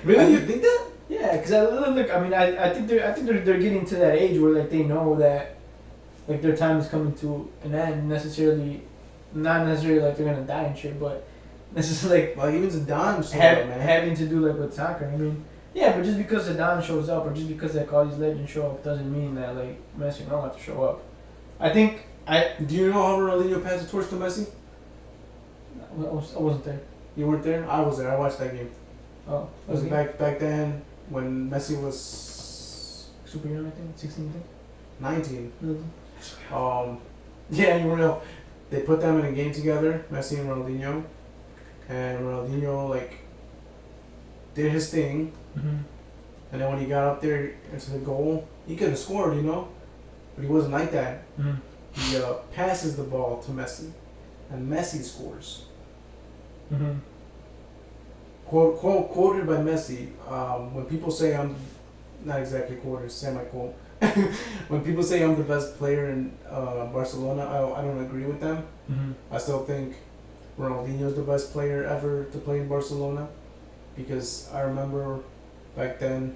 Really, you think that? Yeah, because I think they're getting to that age where like they know that like their time is coming to an end. Not necessarily like they're gonna die and shit, but this is like Like even Zidane, man. having to do like with soccer. I mean, Yeah, but just because Zidane shows up, or just because like all these legends show up, doesn't mean that like Messi and Ronaldo have to show up. I think Do you know how Ronaldinho passed the torch to Messi? I wasn't there. You weren't there. I was there. I watched that game. Oh, It was back then when Messi was super young, I think, 16, I think. 19. Mm-hmm. Yeah, you know, they put them in a game together, Messi and Ronaldinho, and Ronaldinho like did his thing, Mm-hmm. and then when he got up there into the goal, he could have scored, you know, but he wasn't like that. Mm-hmm. He passes the ball to Messi, and Messi scores. Mm-hmm. Quoted by Messi, when people say I'm not exactly quoted, semi-quote. When people say I'm the best player in Barcelona, I don't agree with them. Mm-hmm. I still think Ronaldinho's the best player ever to play in Barcelona, because I remember back then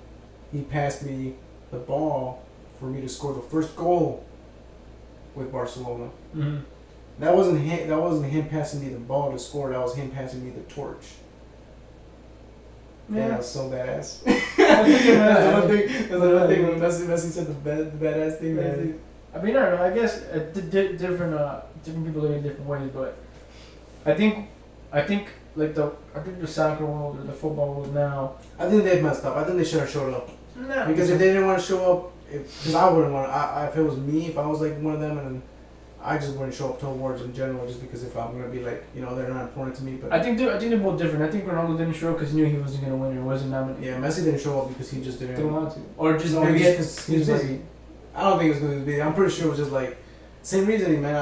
he passed me the ball for me to score the first goal with Barcelona. Mm-hmm. That wasn't him passing me the ball to score. That was him passing me the torch. Yeah, that was so badass. That's the one thing. That's the one thing when Messi said the badass thing. Man. I mean, I don't know. I guess different people look at it different ways, but I think like the soccer world or the football world now. I think they've messed up. I think they should have showed up. No, Because if they didn't want to show up, because I wouldn't want. If it was me, if I was like one of them, and I just wouldn't show up to awards in general, just because if I'm gonna be like, you know, they're not important to me. But I think they're both different. I think Ronaldo didn't show up because he knew he wasn't gonna win or wasn't nominated. yeah, Messi didn't show up because he just didn't want to, or just No, maybe just because 'cause he was he was busy. I don't think it was because he was busy. I'm pretty sure it was just like same reasoning, man.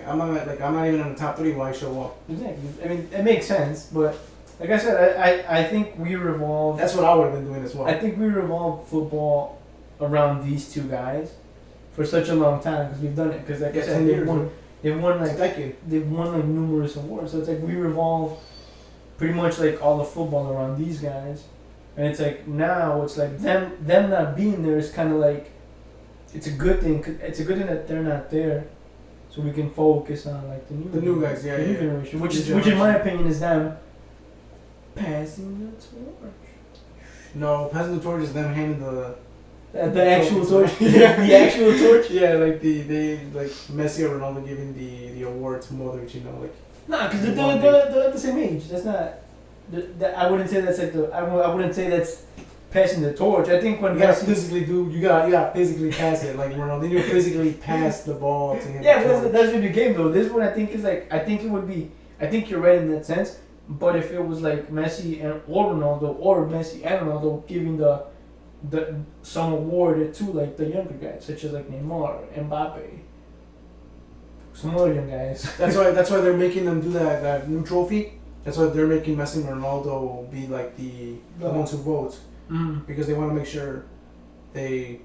I'm not even in the top 3. Why show up? Exactly. I mean, it makes sense, but like I said, I think we revolve. That's what I would have been doing as well. I think we revolve football around these two guys for such a long time because we've done it. Because like I said, 10 years. they've won like It's a decade. they've won like numerous awards. So it's like we revolve pretty much like all the football around these guys, and it's like now it's like them not being there is kind of like it's a good thing. It's a good thing that they're not there, so we can focus on like the new guys, the new generation, which New in my opinion is them passing the torch. No, passing the torch is them handing The actual torch. Yeah. The actual torch. Yeah, like they like Messi or Ronaldo giving the award to Modric, you know, like. Nah, because they're at the same age. That's not. I wouldn't say that's like the. I wouldn't say that's passing the torch. I think when You gotta Messi. physically do. You gotta physically pass it. Like Ronaldinho physically passed the ball to him. Yeah, but that's the game though. This one I think is like I think it would be. I think you're right in that sense. But if it was like Messi or Ronaldo or Messi and Ronaldo giving the some award to like the younger guys, such as like Neymar, Mbappe, some other young guys. That's why they're making them do that new trophy. That's why they're making Messi and Ronaldo be like the ones who vote, because they want to make sure they,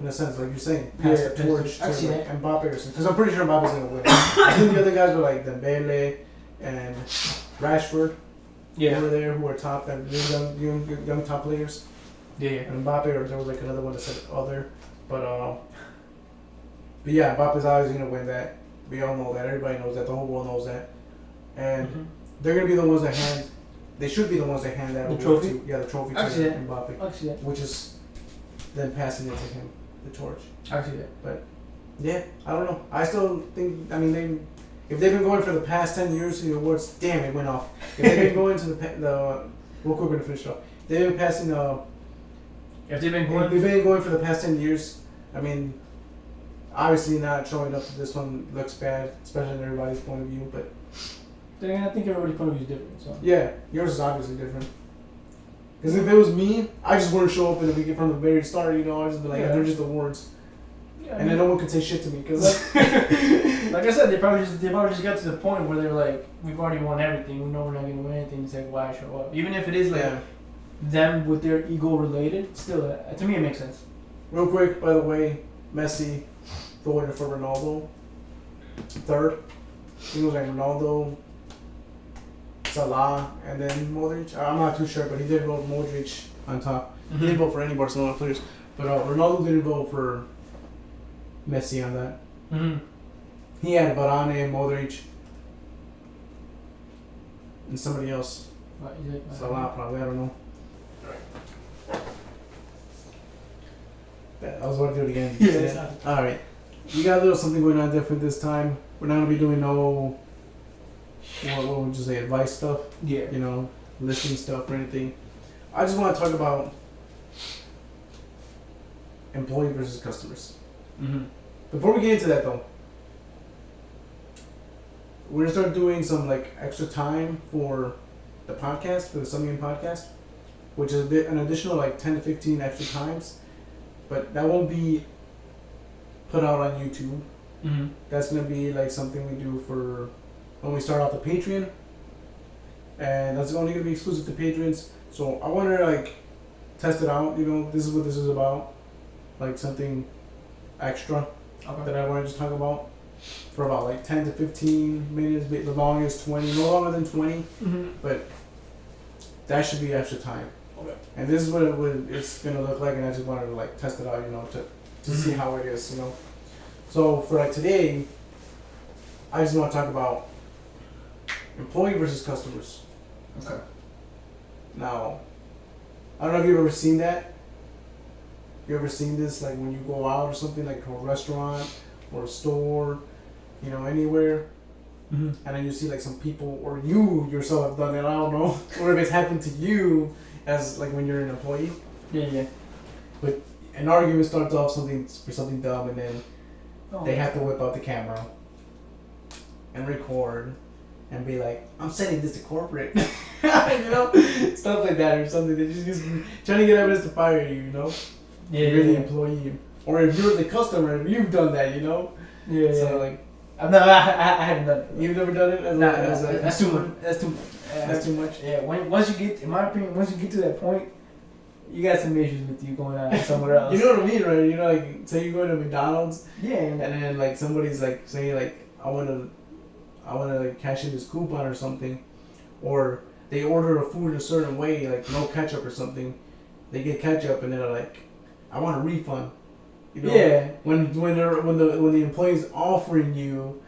in a sense, like you're saying, pass the torch to like Mbappe or something. Because I'm pretty sure Mbappe's gonna win. I think the other guys were like Dembele and Rashford. Over there who are top and young top players. Yeah. And Mbappe, or there was like another one that said other, but yeah, Mbappe's always gonna win that. We all know that. Everybody knows that. The whole world knows that. And they're gonna be the ones that hand. They should be the ones that hand that the award trophy. to. Yeah, the trophy to Mbappe. I see that. Which is then passing it to him, the torch. I see that. But yeah, I don't know. I still think. I mean, if they've been going for the past 10 years to the awards, damn, it went off. If they've been going to the real quick, we're gonna finish it off. They've been passing If they've been going for the past 10 years, I mean, obviously not showing up to this one looks bad, especially in everybody's point of view, but I think everybody's point of view is different. So yeah, yours is obviously different. Because if it was me, I just wouldn't show up in the weekend from the very start, you know, I'd just be like, they're just awards. Yeah, and then no one could say shit to me, because like I said, they probably just got to the point where they're like, we've already won everything, we know we're not going to win anything, it's like, why show up? Even if it is like them with their ego related, still, to me it makes sense. Real quick, by the way, Messi, the winner for Ronaldo, third. He was like Ronaldo, Salah, and then Modric. I'm not too sure, but he did vote Modric on top. He didn't vote for any Barcelona players, but Ronaldo didn't vote for Messi on that. He had Varane, Modric, and somebody else. Salah, probably. I don't know. I was about to do it again. Yeah, it's not. All right. We got a little something going on different this time. We're not gonna be doing no. What would you say? Advice stuff. Yeah. You know, listening stuff or anything. I just want to talk about employee versus customers. Mm-hmm. Before we get into that though, we're gonna start doing some like extra time for the podcast, for the Summing podcast, which is an additional like 10 to 15 extra times, but that won't be put out on YouTube. Mm-hmm. That's gonna be like something we do for when we start off the Patreon, and that's only gonna be exclusive to patrons. So I want to like test it out. You know, this is what this is about, like something extra that I want to just talk about for about like 10 to 15 minutes. The longest 20, no longer than 20. Mm-hmm. But that should be extra time. Okay. And this is what it's gonna look like, and I just wanted to like test it out, you know, to see how it is, you know. So for like today, I just want to talk about employee versus customers. Okay. Now, I don't know if you've ever seen that. You ever seen this, like when you go out or something, like to a restaurant or a store, you know, anywhere, Mm-hmm. and then you see like some people, or you yourself have done it, I don't know, or if it's happened to you as like when you're an employee. Yeah, yeah. But an argument starts off for something dumb, and then Oh, they have to whip out the camera and record and be like, I'm sending this to corporate. You know? Stuff like that, or something. They're just trying to get evidence to fire you, you know? Yeah, If you're the yeah. employee. Or if you're the customer, if you've done that, you know? Yeah, So, yeah. like, I haven't done it. you've never done it? That's too much. That's too much? Yeah, once you get, in my opinion, once you get to that point, you got some issues with you going out somewhere else. You know what I mean, right? You know, like, say you go to McDonald's, Yeah. and then, like, somebody's, like, saying, like, I want to like, cash in this coupon or something. Or they order a food a certain way, like, no ketchup or something. They get ketchup, and they're like, I want a refund. You know? Yeah. When the employee's offering you,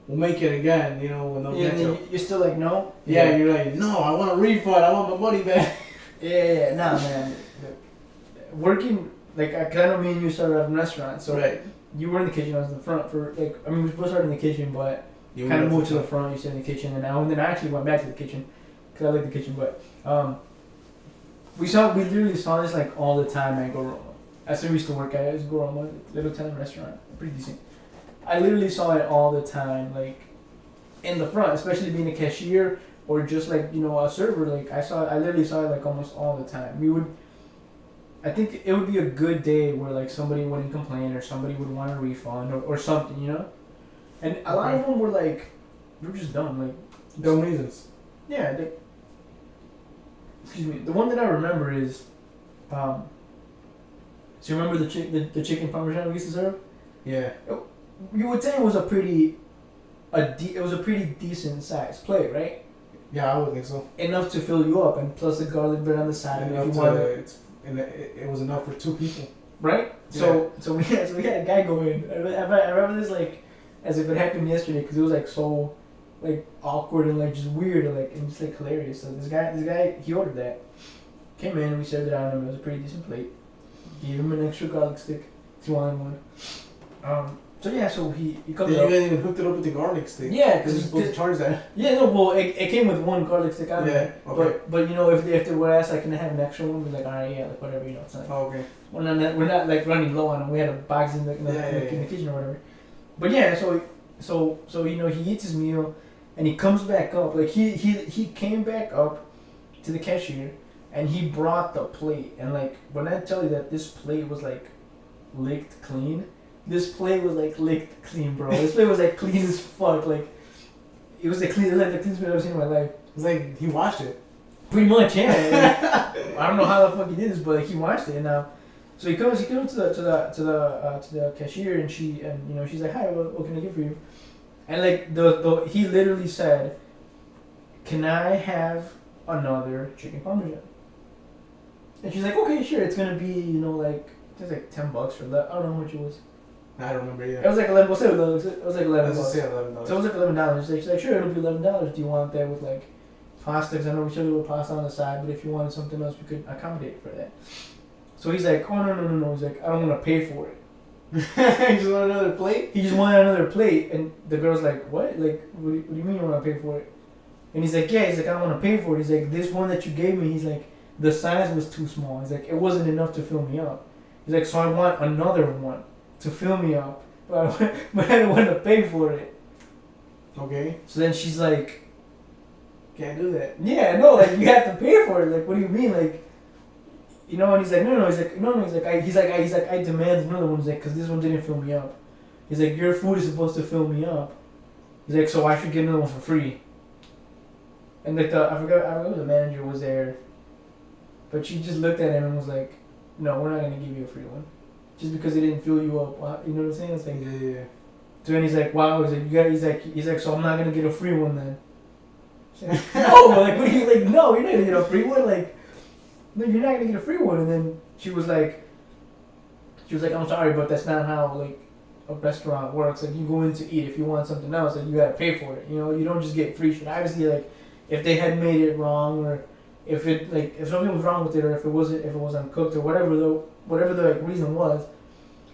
we'll make it again. You know, with no Yeah, ketchup. you're still like, no? Yeah, you're like, no, I want a refund. I want my money back. Yeah, nah, man. Working, like, I kind of me and you started at a restaurant, so Right. you were in the kitchen, I was in the front for, like, I mean, we both started in the kitchen, but You kind of went moved to to the front, you stayed in the kitchen, and then I actually went back to the kitchen, because I like the kitchen, but, we literally saw this, like, all the time at Goroma. That's where we used to work at, it was Goroma, little Italian restaurant, pretty decent. I literally saw it all the time, like, in the front, especially being a cashier, or just like, you know, a server, like I literally saw it like almost all the time. I think it would be a good day where like somebody wouldn't complain or somebody would want a refund or something, you know? And a lot of them were like, we're just dumb, like. dumb reasons. Yeah, excuse me. The one that I remember is, so you remember the chicken parmesan we used to serve? Yeah. You would say it was a pretty decent sized plate, right? Yeah, I would think so. Enough to fill you up, and plus the garlic bread on the side. And if you wanted, it was enough for 2 people. right? So we had a guy go in. I remember this like as if it happened yesterday because it was like so like awkward and like just weird and just like hilarious. So this guy he ordered that, came in, we served it on him. It was a pretty decent plate. Gave him an extra garlic stick, 2 on 1. So yeah, so he comes You up. guys even hooked it up with the garlic stick. Yeah, because you're supposed to charge that. Yeah, no, well, it came with 1 garlic stick on it. Yeah, okay. But you know, if they would ask, like, can I have an extra one? We're like, alright, yeah, like whatever, you know. It's like, Oh, okay. we're not like running low on them. We had a box in the kitchen or whatever. But yeah, so you know, he eats his meal, and he comes back up. Like he came back up to the cashier, and he brought the plate. And like when I tell you that this plate was like licked clean. This plate was like licked clean, bro. This plate was like clean as fuck. Like it was the cleanest plate I've ever seen in my life. It's like he washed it. Pretty much, yeah. Like, I don't know how the fuck he did this, but like, he watched it. And now, so he comes to the cashier, and she's like, hi, what can I get for you? And like he literally said, can I have another chicken parmesan? And she's like, okay, sure. It's gonna be like it's like $10 for that. I don't know how much it was. I don't remember either. It was like 11. We'll say it was like $11. Let's just say $11. So it was like $11. She's like, sure, it'll be $11. Do you want that with like pasta? Because I know we should do pasta on the side, but if you wanted something else, we could accommodate for that. So he's like, oh no. He's like, I don't want to pay for it. You just want another plate? He just wanted another plate, and the girl's like, what? Like, what do you mean you want to pay for it? And he's like, yeah. He's like, I don't want to pay for it. He's like, this one that you gave me. He's like, the size was too small. He's like, it wasn't enough to fill me up. He's like, so I want another one to fill me up, but I don't want to pay for it. Okay. So then she's like, can't do that. yeah, no, like you have to pay for it. Like, what do you mean, like? You know, and he's like, no. He's like, no. He's like, I demand another one. He's like, because this one didn't fill me up. He's like, your food is supposed to fill me up. He's like, so I should get another one for free. And like I forgot who the manager was there, but she just looked at him and was like, no, we're not gonna give you a free one, just because it didn't fill you up. You know what I'm saying? It's like, yeah. So then he's like, wow. He's like, you got. He's like, so I'm not gonna get a free one then. She's like, no, like, what are you like? No, you're not gonna get a free one. Like, no, you're not gonna get a free one. And then she was like, I'm sorry, but that's not how like a restaurant works. Like, you go in to eat. If you want something else, like you gotta pay for it. You know, you don't just get free shit. Obviously, like, if they had made it wrong, or if something was wrong with it, or if it was uncooked, or whatever the like reason was,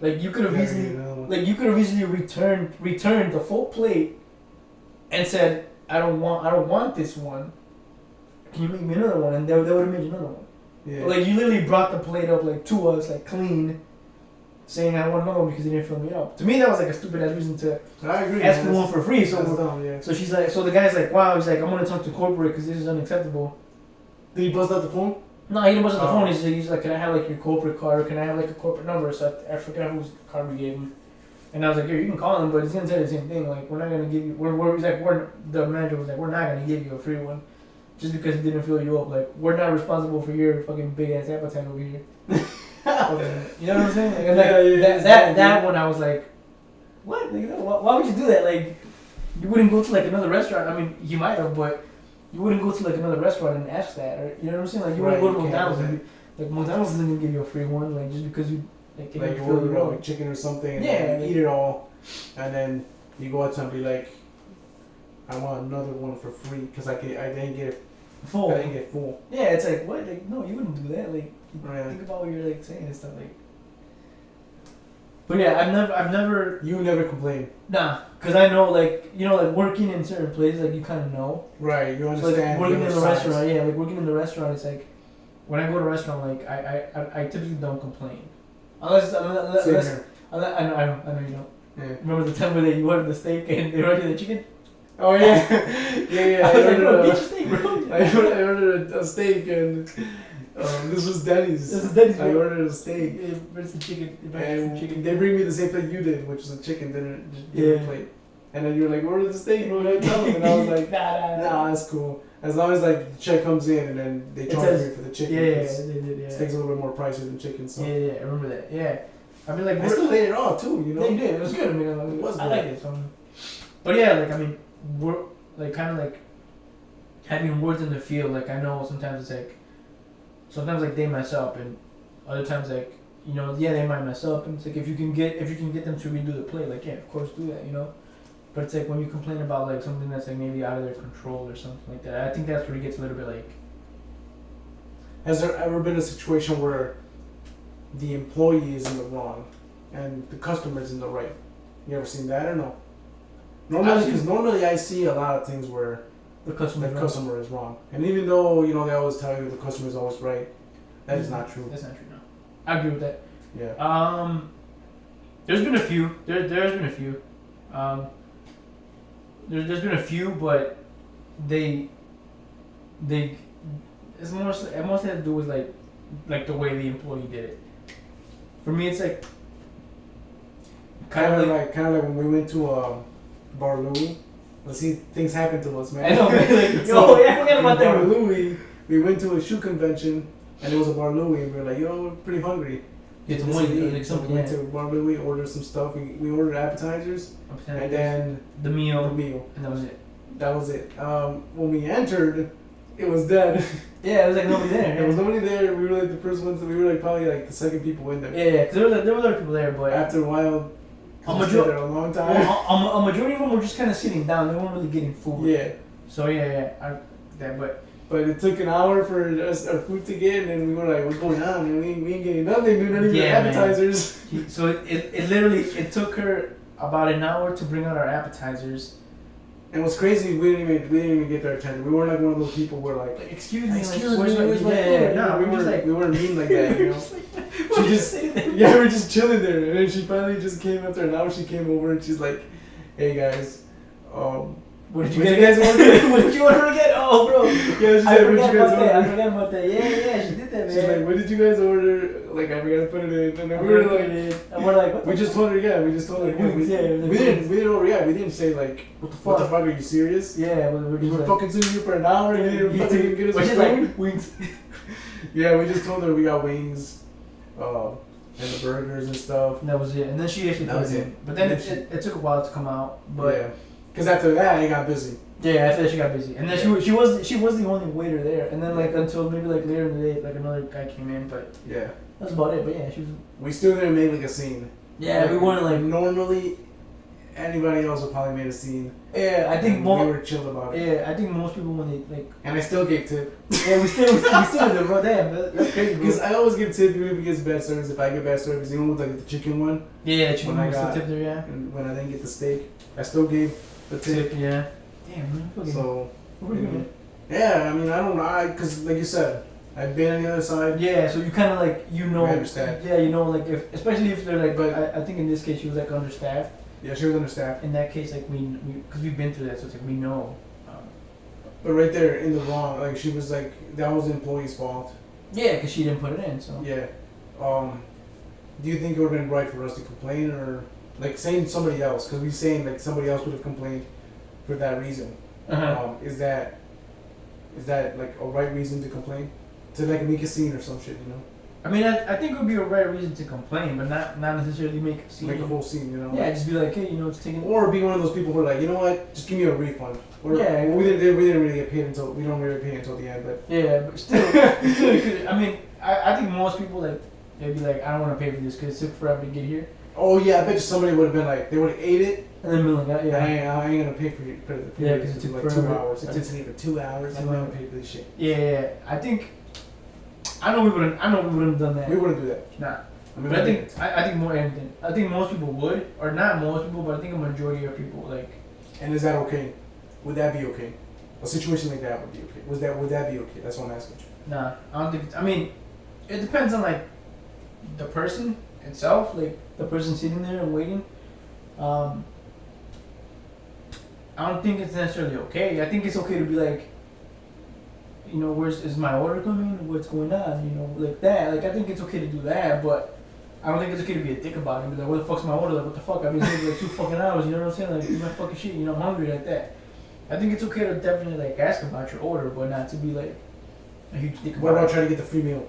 like you could have easily returned the full plate and said, I don't want this one. Can you make me another one? And they would have made you another one. Yeah. But, like, you literally brought the plate up like to us, like clean, saying I want another one because it didn't fill me up. To me, that was like a stupid ass reason to ask for one for free. So dumb, yeah. So she's like, so the guy's like, wow. He's like, I'm gonna talk to corporate because this is unacceptable. Did he bust out the phone? No, he didn't bust out the phone. He's like, can I have like your corporate card? Or can I have like a corporate number? So I forgot whose card we gave him. And I was like, here, you can call him, but he's gonna say the same thing. Like, we're not gonna give you. The manager was like, we're not gonna give you a free one, just because it didn't fill you up. Like, we're not responsible for your fucking big ass appetite over here. You know what I'm saying? Like, and that one, I was like, what? Like, why would you do that? Like, you wouldn't go to like another restaurant. I mean, you might have, but you wouldn't go to like another restaurant and ask that, or you know what I'm saying? Like, you wouldn't go to McDonald's. Like, McDonald's isn't gonna give you a free one, like just because you. Like you order like chicken or something, and yeah, eat it all, and then you go out to and be like, I want another one for free because I didn't get it full. I didn't get full. Yeah, it's like, what? Like, no, you wouldn't do that. Like, think about what you're like saying and stuff. Like, but yeah, I've never. You never complain. Nah, cause I know, like, you know, like working in certain places, like you kind of know. Right, you understand. So, like, working in the restaurant, yeah, like working in the restaurant, it's like when I go to a restaurant, like I typically don't complain. Unless I know you don't. Yeah. Remember the time where you ordered the steak and they ordered the chicken? Oh yeah, yeah. I was like, bro, get your steak, bro. I ordered a steak and this was Denny's. This is Denny's. I ordered a steak. Yeah, where's the chicken? And they bring me the same plate you did, which was a chicken dinner plate. And then you were like, order the steak, bro. And I was like, nah, that's cool. As long as like the check comes in and then they charge me for the chicken. Yeah, they did. Yeah. Steak's a little bit more pricey than chicken. So. Yeah, I remember that. Yeah, I mean, like I still ate it all too, you know. They did. It was good. I mean, it was. I liked it. So, but yeah, like I mean, we're like kind of like having worked in the field. Like I know sometimes like they mess up, and other times like you know they might mess up, and it's like if you can get them to redo the play, like yeah, of course do that, you know. But it's like when you complain about like something that's like maybe out of their control or something like that. I think that's where it gets a little bit like. Has there ever been a situation where the employee is in the wrong and the customer is in the right? You ever seen that or no? Normally I see a lot of things where the customer is wrong, and even though you know they always tell you the customer is always right, that is not true. That's not true. No, I agree with that. Yeah. There's been a few. There's been a few. There's been a few, but it mostly has to do with like the way the employee did it. For me, it's like kind of like when we went to Bar Louie. Let's see, things happen to us, man. I know, man. Like, I forgot about that. Bar Louie, we went to a shoe convention, and it was a Bar Louie, and we were like, we're pretty hungry. Get some So we went to Bar Louie, ordered some stuff. We ordered appetizers, and then the meal, and that was it. That was it. When we entered, it was dead. Yeah, it was like nobody there. There was nobody there. We were like the first ones. We were like probably like the second people in there. Yeah, because there were other people there, but after a while, a majority, there a long time. A majority of them were just kind of sitting down. They weren't really getting food. Yeah. So but But it took an hour for us our food to get, and then we were like, "What's going on? Man? We ain't getting nothing. Dude, not even appetizers." So it literally took her about an hour to bring out our appetizers. And what's crazy, we didn't even get their attention. We weren't like one of those people who were like, excuse me, where's my food? No, we weren't mean like that, you know. She just we're just chilling there, and then she finally just came after an hour. She came over and she's like, "Hey guys, what did you guys order? What did you order again? Oh, bro. Yeah, I forgot about that. Yeah, she did that, man. She's like, what did you guys order? Like, I forgot to put it in. And then we were like, and we're like, we just told her, we didn't say like, what the fuck, are you serious? Yeah, we were fucking sitting here for an hour and you didn't fucking get us like, wings. Yeah, we just told her we got wings, and the burgers and stuff. And that was it. And then she actually put it in. But then it took a while to come out. But yeah. Because after that, it got busy. Yeah, after that she got busy, and then she was the only waiter there, and then like until maybe like later in the day, like another guy came in, but yeah, that's about it. But yeah, she was. We still didn't make like a scene. Yeah, we weren't like normally. Anybody else would probably made a scene. Yeah, I think we were chill about it. Yeah, I think most people when they like. And I still gave tip. Yeah, we still did, bro. Damn, that's crazy. Because I always give tip even if it gets bad service. If I get bad service, even with like the chicken one. Yeah, chicken one was the tip there. Yeah. And when I didn't get the steak, I still gave the tip. Yeah. Damn, man. Okay. So. Yeah, I mean, I don't know. Because like you said, I've been on the other side. Yeah, so you kind of like I understand. Yeah, like if especially if they're like, but I think in this case she was like understaffed. Yeah, she was understaffed. In that case, like we because we've been through that, so it's like we know. But right there in the wrong, like she was like that was the employee's fault. Yeah, because she didn't put it in. So. Yeah. Do you think it would have been right for us to complain or like saying somebody else? Because we're saying like somebody else would have complained for that reason. Uh-huh. Is that like a right reason to complain? To like make a scene or some shit, you know? I mean, I think it would be a right reason to complain, but not necessarily make a scene. Make a whole scene, you know? Yeah, just be like, hey, it's taking. Or be one of those people who are like, you know what? Just give me a refund. Or, yeah. We didn't really get paid until we don't really pay until the end, but. Yeah, but still, I mean, I think most people like they'd be like, I don't want to pay for this because it took forever to get here. Oh yeah, I bet you somebody would have been like, they would have ate it. And then been like, yeah, I ain't gonna pay for it. Yeah, because it took like forever. 2 hours. It took me for 2 hours. I'm not gonna pay for this shit. Yeah. I know we wouldn't have done that. We wouldn't do that. Nah. I mean, but I think more than I think most people would, or not most people, but I think a majority of people like. And is that okay? Would that be okay? A situation like that would be okay. Would that be okay? That's what I'm asking. Nah, I don't think. I mean, it depends on like the person itself, like the person sitting there and waiting. I don't think it's necessarily okay. I think it's okay to be like, is my order coming? What's going on? Like that. Like I think it's okay to do that, but I don't think it's okay to be a dick about it and be like, what the fuck's my order? Like what the fuck? I've been here for like 2 fucking hours. You know what I'm saying? Like do my fucking shit. I'm hungry like that. I think it's okay to definitely like ask about your order, but not to be like a huge dick about it. What about trying to get the free meal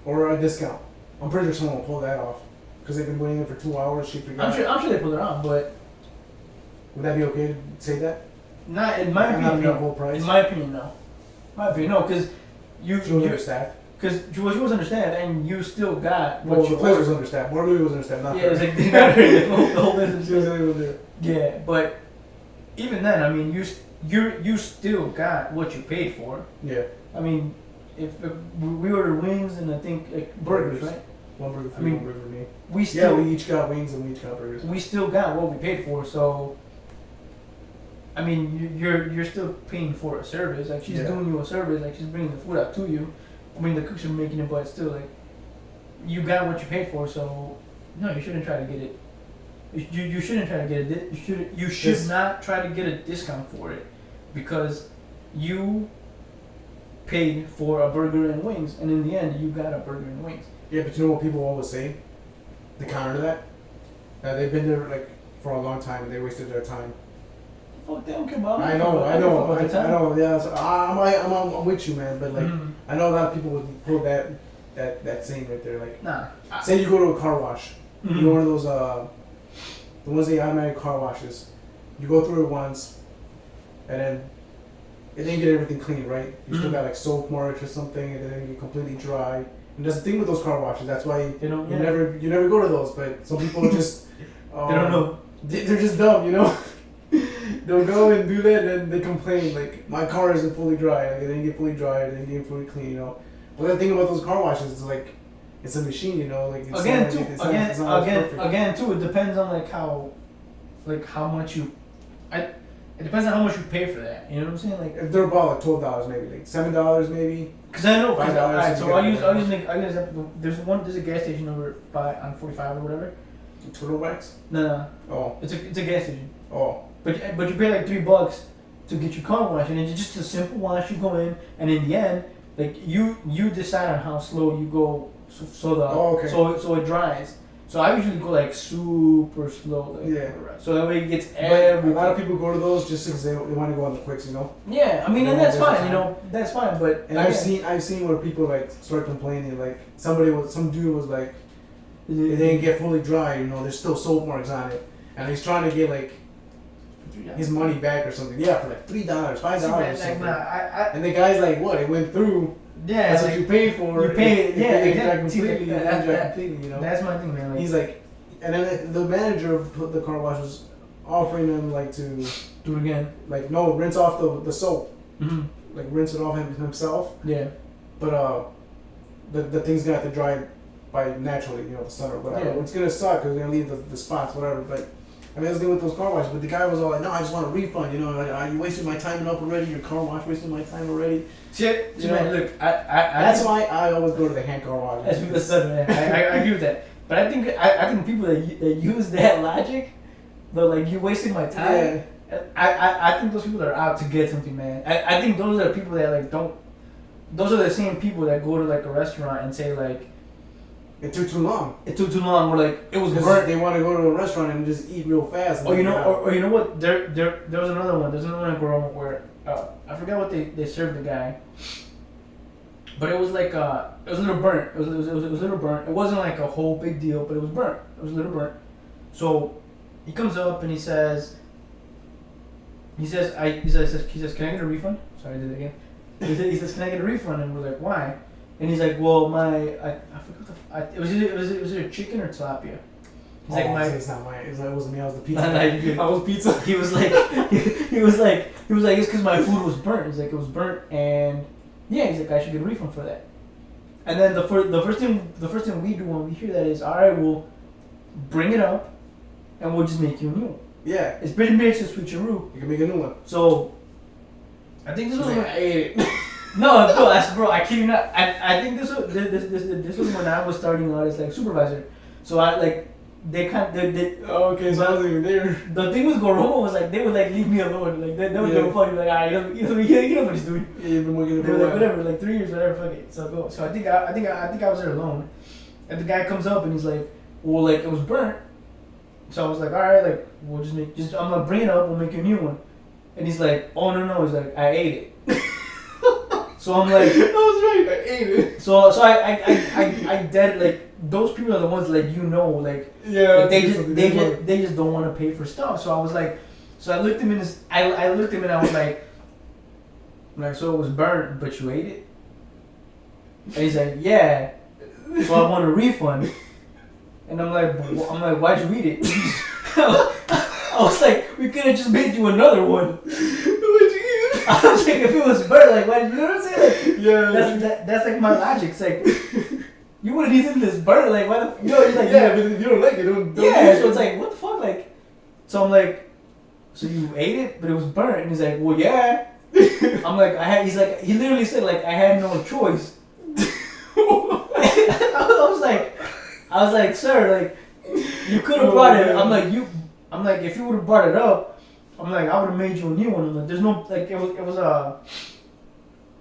or a discount? I'm pretty sure someone will pull that off because they've been waiting there for 2 hours. She forgot. I'm sure they pull it off, but would that be okay to say that? Not in my opinion. Not full price. In my opinion, no. No, because you understaffed. Because she was understaffed, and you still got. Well, the place was understaffed. Marley was understaffed. Not yeah, it was like you got the whole business. She was the only one there. Yeah, but even then, I mean, you still got what you paid for. Yeah. I mean, if we ordered wings and I think like burgers, right? One burger for you, one burger for me. We each got wings and we each got burgers. We still got what we paid for, so. I mean, you're still paying for a service. Like she's doing you a service. Like she's bringing the food out to you. I mean, the cooks are making it, but still, like you got what you paid for. So no, you shouldn't try to get it. You shouldn't try to get it. You should not try to get a discount for it because you paid for a burger and wings, and in the end, you got a burger and wings. Yeah, but you know what people always say? To counter that, they've been there like for a long time and they wasted their time. Fuck, they don't care about I know. Yeah, so I'm with you, man. But like, I know a lot of people would pull that saying right there. Like, say you go to a car wash. You know, one of those the ones they automatic car washes. You go through it once, and then it didn't get everything clean, right? You still got like soap marks or something, and then you completely dry. And that's the thing with those car washes. That's why you never go to those. But some people just they don't know. They're just dumb, you know. They'll go and do that, and then they complain like my car isn't fully dry. Like it didn't get fully dry, it didn't get fully clean. You know. Well, the thing about those car washes is like it's a machine. You know, like it's again not, too. it's not, it's not always perfect. Again too. It depends on how much you. It depends on how much you pay for that. You know what I'm saying? Like If they're about like $12 maybe, like $7 maybe. Cause I know. $5. Alright, so there's a gas station over on 45 or whatever. Turtlebacks? No. Oh. It's a gas station. Oh. But you pay like $3 to get your car washed, and it's just a simple wash. You go in, and in the end, like you decide on how slow you go, so it dries. So I usually go like super slow. Like, yeah. So that way it gets everything. A lot of people go to those just because they want to go on the quicks, you know. Yeah, I mean, and that's fine. You know, that's fine. But and I've seen where people like start complaining, like some dude was like, it didn't get fully dry. You know, there's still soap marks on it, and he's trying to get like his money back or something. Yeah, for like $3, $5. And the guy's like, what? It went through. Yeah, that's what you paid for. You paid, completely. You know. That's my thing, man. Like, he's like, and then the manager of the car wash was offering him like to do it again. Like no, rinse off the soap. Mm-hmm. Like rinse it off himself. Yeah. But the thing's gonna have to dry by naturally, you know, the sun or whatever. Yeah. It's gonna suck because it's gonna leave the spots, whatever. But I mean, that's the thing with those car washes. But the guy was all like, no, I just want a refund. You know, you wasted my time enough already. Your car wash wasted my time already. Shit, you know, man, look, that's why I always go to the hand car wash. As people said, man, I agree with that. But I think people that use that logic, they're like, you wasted my time. Yeah. I think those people are out to get something, man. I think those are people that like don't. Those are the same people that go to like a restaurant and say like, it took too long. It took too long. Or like it was burnt. They want to go to a restaurant and just eat real fast. Or you know what? There was another one. There's another one where I forgot what they served the guy. But it was like it was a little burnt. It was a little burnt. It wasn't like a whole big deal, but it was burnt. It was a little burnt. So he comes up and he says, can I get a refund? Sorry, I did it again. He says, can I get a refund? And we're like, why? And he's like, well, I forgot it was either chicken or tilapia. He's like, it's not mine. It wasn't me. I was the pizza. I was pizza. He was like, it's because my food was burnt. He's like, it was burnt, and yeah, he's like, I should get a refund for that. And then the first thing we do when we hear that is, all right, we'll bring it up, and we'll just make you a new one. Yeah, it's pretty much a switcheroo. You can make a new one. So, I think this was when I ate it. No, bro, I kid you not. I think this was when I was starting out as like supervisor. So I like they okay, so I wasn't even there. The thing with Goroma was like they would like leave me alone. Like they would go fuck like, alright, you know what he's doing. Yeah, you've been working for like whatever, like 3 years, whatever, fuck it. So go. So I think I was there alone. And the guy comes up and he's like, well, like it was burnt. So I was like, alright, like we'll I'm gonna bring it up, we'll make you a new one. And he's like, oh no, he's like, I ate it. So I'm like, I was right, I ate it. So I dead like those people are the ones like like yeah, like, they just don't want to pay for stuff. So I was like, so I looked him in his I looked him and I was like so it was burnt but you ate it. And he's like, yeah. So I want a refund. And I'm like why'd you eat it? I was like, we could have just made you another one. I was like, if it was burnt, like, why? You know what I'm saying? Like, yeah. That's like my logic. It's like, you wouldn't eat this burnt, like, why the? You know, like, yeah, but if you don't like it, don't yeah. So it's like, what the fuck, like? So I'm like, so you ate it, but it was burnt, and he's like, well, yeah. I'm like, He's like, he literally said, like, I had no choice. I was like, sir, like, you could have brought it. I'm like, if you would have brought it up. I'm like, I would have made you a new one. I'm like, there's no, like, it was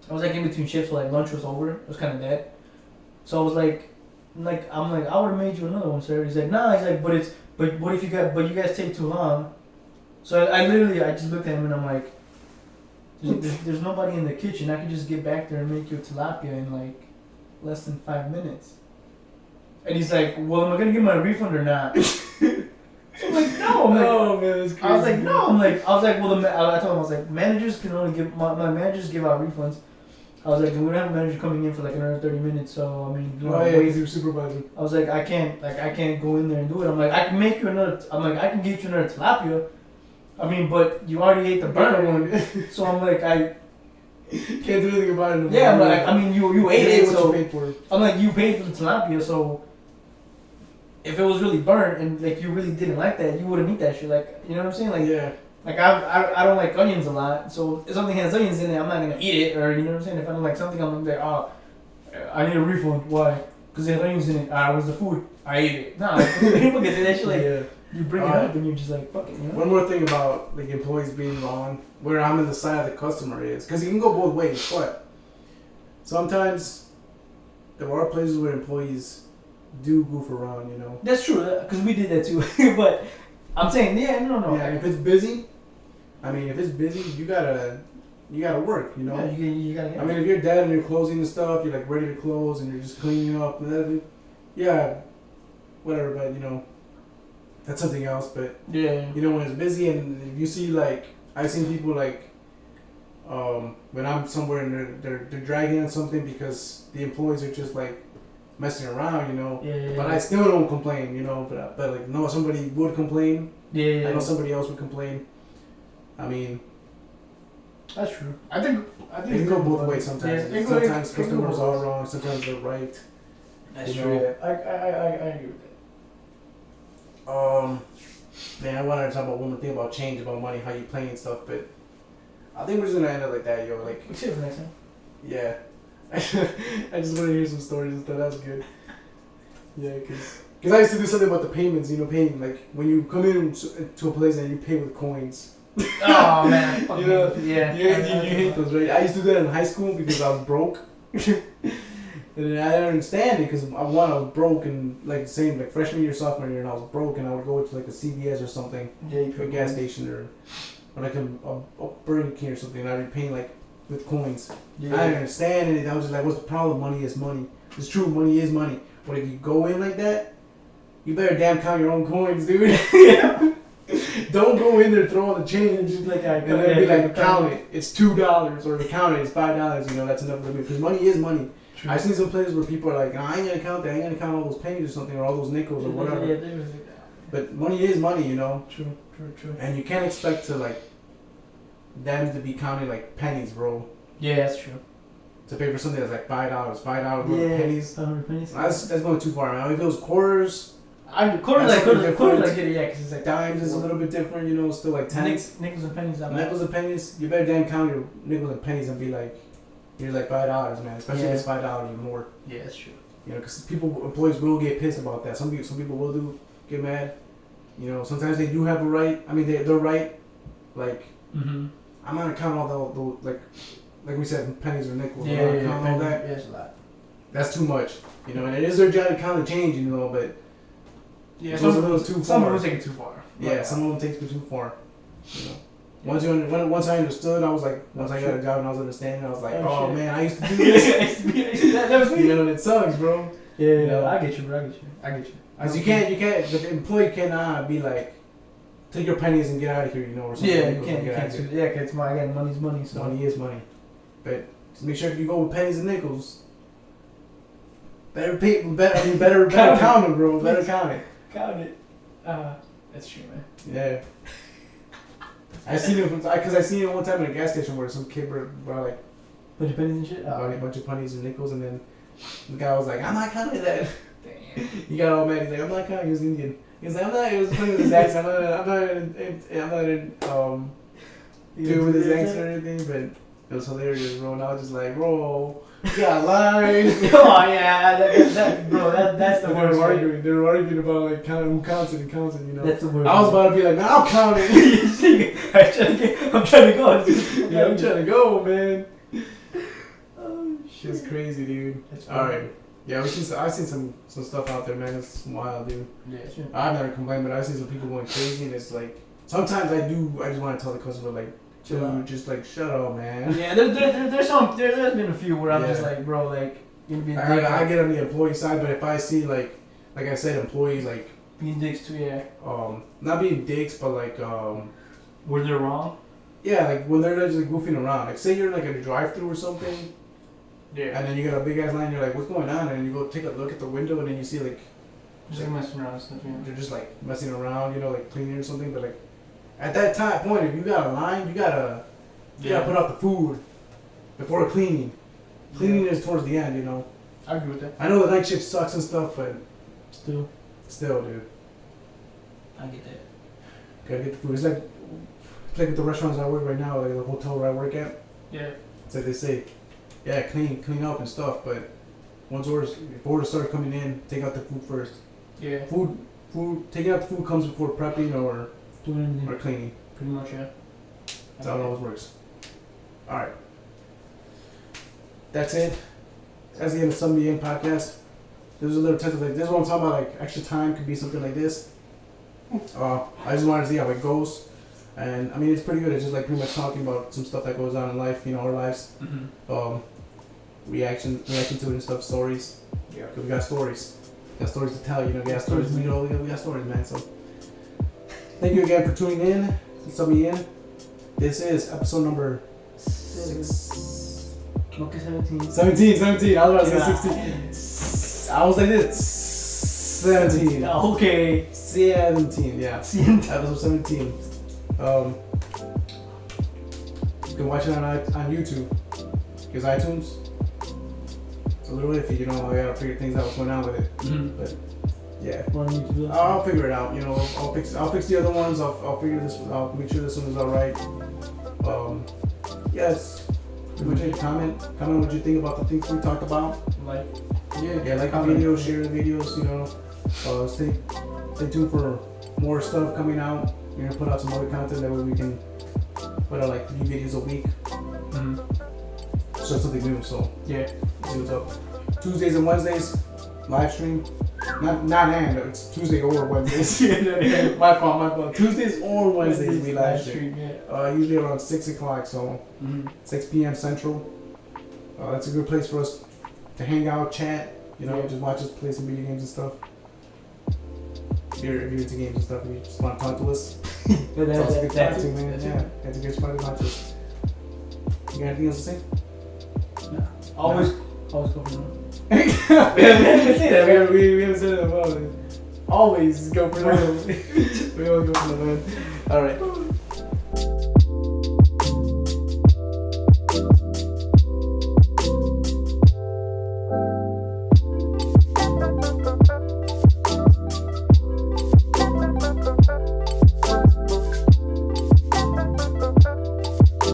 like in between shifts, so like lunch was over. It was kind of dead. So I was like, I'm like, I would have made you another one, sir. He's like, nah. He's like, but what if you guys take too long? So I just looked at him and I'm like, there's nobody in the kitchen. I can just get back there and make you a tilapia in like less than 5 minutes. And he's like, well, am I gonna get my refund or not? I'm like, no. I'm like, oh man, that's crazy. I was like, no. I was like, well, I told him, I was like, managers can only give my managers give out refunds. I was like, we don't have a manager coming in for like another 30 minutes, so I mean, wait, you're supervising. I was like, I can't go in there and do it. I'm like, I can get you another tilapia. I mean, but you already ate the burnt one, so I'm like, I can't do anything about it. Yeah, but I mean, you ate it, what so you paid for it. I'm like, you paid for the tilapia, so if it was really burnt and like you really didn't like that, you wouldn't eat that shit. Like, you know what I'm saying? Like, Yeah. like I don't like onions a lot, so if something has onions in it, I'm not gonna eat it. Or you know what I'm saying? If I don't like something, I'm like, oh, I need a refund. Why? Because it has onions in it. Where's the food? I ate it. Nah, people get to that shit like. Yeah. You bring it up and you're just like, fuck it, you know? One more thing about like employees being wrong, where I'm in the side of the customer is, because you can go both ways, but sometimes there are places where employees do goof around, you know? That's true, because we did that too. But I'm saying, yeah, no. Yeah, if it's busy, you gotta work, you know? Yeah, you gotta get I mean, if you're dead and you're closing the stuff, you're like ready to close and you're just cleaning up, yeah, whatever, but you know, that's something else. But yeah, you know, when it's busy and if you see like, I've seen people like, when I'm somewhere and they're dragging on something because the employees are just like messing around, you know. Yeah. But I still don't complain, you know. But like, no, somebody would complain. Yeah. I know somebody else would complain. I mean, that's true. I think it can go both ways sometimes. Yeah, sometimes customers are wrong. Sometimes they're right. That's you true. know. I agree with that. Man, I wanted to talk about one more thing about change, about money, how you play and stuff, but I think we're just gonna end it like that, yo. Like, We save it for next time. yeah. I just want to hear some stories and stuff. That's good. Yeah, because I used to do something about the payments, you know, paying, like, when you come in to a place and you pay with coins. Oh, man. You know, yeah. You hate those, right? I used to do that in high school because I was broke. And I didn't understand it because, I was broke and, like, same, like, freshman year, sophomore year, and I was broke and I would go to, like, a CVS or something, Yeah, you a gas station or like a Burger King or something, and I'd be paying, like, with coins. Yeah. I didn't understand it. I was just like, what's the problem? Money is money. It's true, money is money. But if you go in like that, you better damn count your own coins, dude. Don't go in there throwing the change Like, and then be like, count it. It's $2 or count it. It's $5. You know, that's enough for me because money is money. True. I've seen some places where people are like, I ain't gonna count that. I ain't gonna count all those pennies or something or all those nickels or whatever. Yeah. But money is money, you know. True. And you can't expect to like them to be counting like pennies, bro. Yeah, that's true. To pay for something that's like $5 pennies. 500 pennies. That's going too far, man. If it was quarters, Quarter like yeah, because it's like dimes is a little bit different, you know, still like tens. Nickels and pennies. Nickels and pennies, you better damn count your nickels and pennies and be like, you're like $5, man. Especially if it's $5 or more. Yeah, that's true. You know, because employees will get pissed about that. Some people will get mad. You know, sometimes they do have a right. I mean, they're right. Like, I'm not gonna count all the like we said, pennies or nickels. Yeah, I'm not count all that. Yeah, it's a lot. That's too much. You know, and it is their job to count the change, you know, but yeah, it goes a little too far. Some people take it too far. Yeah, some of them takes it too far. You know, once I understood, I was like, once I got a job and I was understanding, I was like, oh shit. man, I used to do this. That was me. You know, and it sucks, bro. Yeah, you know? I get you, bro. I get you. Because you can't. The employee cannot be like, take your pennies and get out of here, you know, or something. Yeah, you can't. Yeah, cause again, money's money. So money is money, but just make sure if you go with pennies and nickels, better count them, bro. Better count it. Count it. That's true, man. Yeah. I seen it because I seen it one time in a gas station where some kid brought like bunch of pennies and shit. a bunch of pennies and nickels, and then the guy was like, "I'm not counting that." Damn. He got all mad. He's like, "I'm not counting." He was Indian. He's like, "I'm not." He was playing with his accent. I'm not in deal with his accent or anything, but it was hilarious, bro. And I was just like, "Bro, you got line." Oh yeah, bro. That's the worst. They were arguing about like who counts it and counts it. You know. That's the worst. I was about to be like, "Man, I'll count it." I'm trying to go. Yeah, I'm trying to go, man. Oh, Shit's crazy, dude. All right. Yeah, I've seen some stuff out there, man. It's wild, dude. Yeah, sure. I've never complained, but I've seen some people going crazy, and it's like sometimes I just want to tell the customer like, dude, just like shut up, man. Yeah, there's been a few where I'm just like, bro, like you're being I get on the employee side, but if I see like I said, employees like being dicks too, yeah. Not being dicks, but like were they wrong? Yeah, like when they're just like goofing around. Like say you're like at a drive-through or something. Yeah. And then you got a big ass line. You're like, what's going on? And you go take a look at the window, and then you see like just like messing around and stuff. Yeah. they're just like messing around, you know, like cleaning or something. But like, at that point, if you got a line, you gotta put out the food before cleaning. Cleaning is towards the end, you know. I agree with that. I know the night shift sucks and stuff, but Still, dude, I get that. gotta get the food. It's like at the restaurants I work right now, like the hotel where I work at. Yeah. It's like they say, yeah, clean up and stuff, but once orders start coming in, take out the food first. Yeah. Taking out the food comes before prepping or Doing or cleaning. pretty much, yeah. That's how it always works. Alright. That's it. That's the end of Some the End podcast. There's a little test of like this is what I'm talking about, like extra time could be something like this. I just wanted to see how it goes. And I mean it's pretty good. It's just like pretty much talking about some stuff that goes on in life, you know, our lives. Reaction to it and stuff, stories. Yeah. 'Cause we got stories. We got stories to tell, you know, we got stories, we got stories, man. So thank you again for tuning in to Some the End. This is episode number 6. Okay, 17. 17. I was about to say 16. I was like this. 17. Okay. 17, yeah. Episode 17. You can watch it on YouTube. Because iTunes, it's a little iffy, you know. I gotta figure things out what's going on with it. But yeah, I'll figure it out. You know, I'll fix the other ones. I'll figure this. I'll make sure this one is all right. Yes. Pretty much it. Comment what you think about the things we talked about. Like The video, share the videos. You know, stay tuned for more stuff coming out. We're gonna put out some other content that way we can put out like 3 videos a week. So something new. So yeah, see what's up. Tuesdays and Wednesdays, live stream. Not and it's Tuesday or Wednesdays. My fault. Tuesdays or Wednesdays we live stream. Yeah. Usually around 6 o'clock, so 6 p.m. Central. That's a good place for us to hang out, chat. You know, just watch us play some video games and stuff. If you're into games and stuff, and you just want to talk to us. That's a good spot too, man. Yeah, that's a good spot to talk to us. You got anything else to say? No. Always go for the we haven't said that. We haven't said that about it. Always go for the win. We always go for the win. Alright.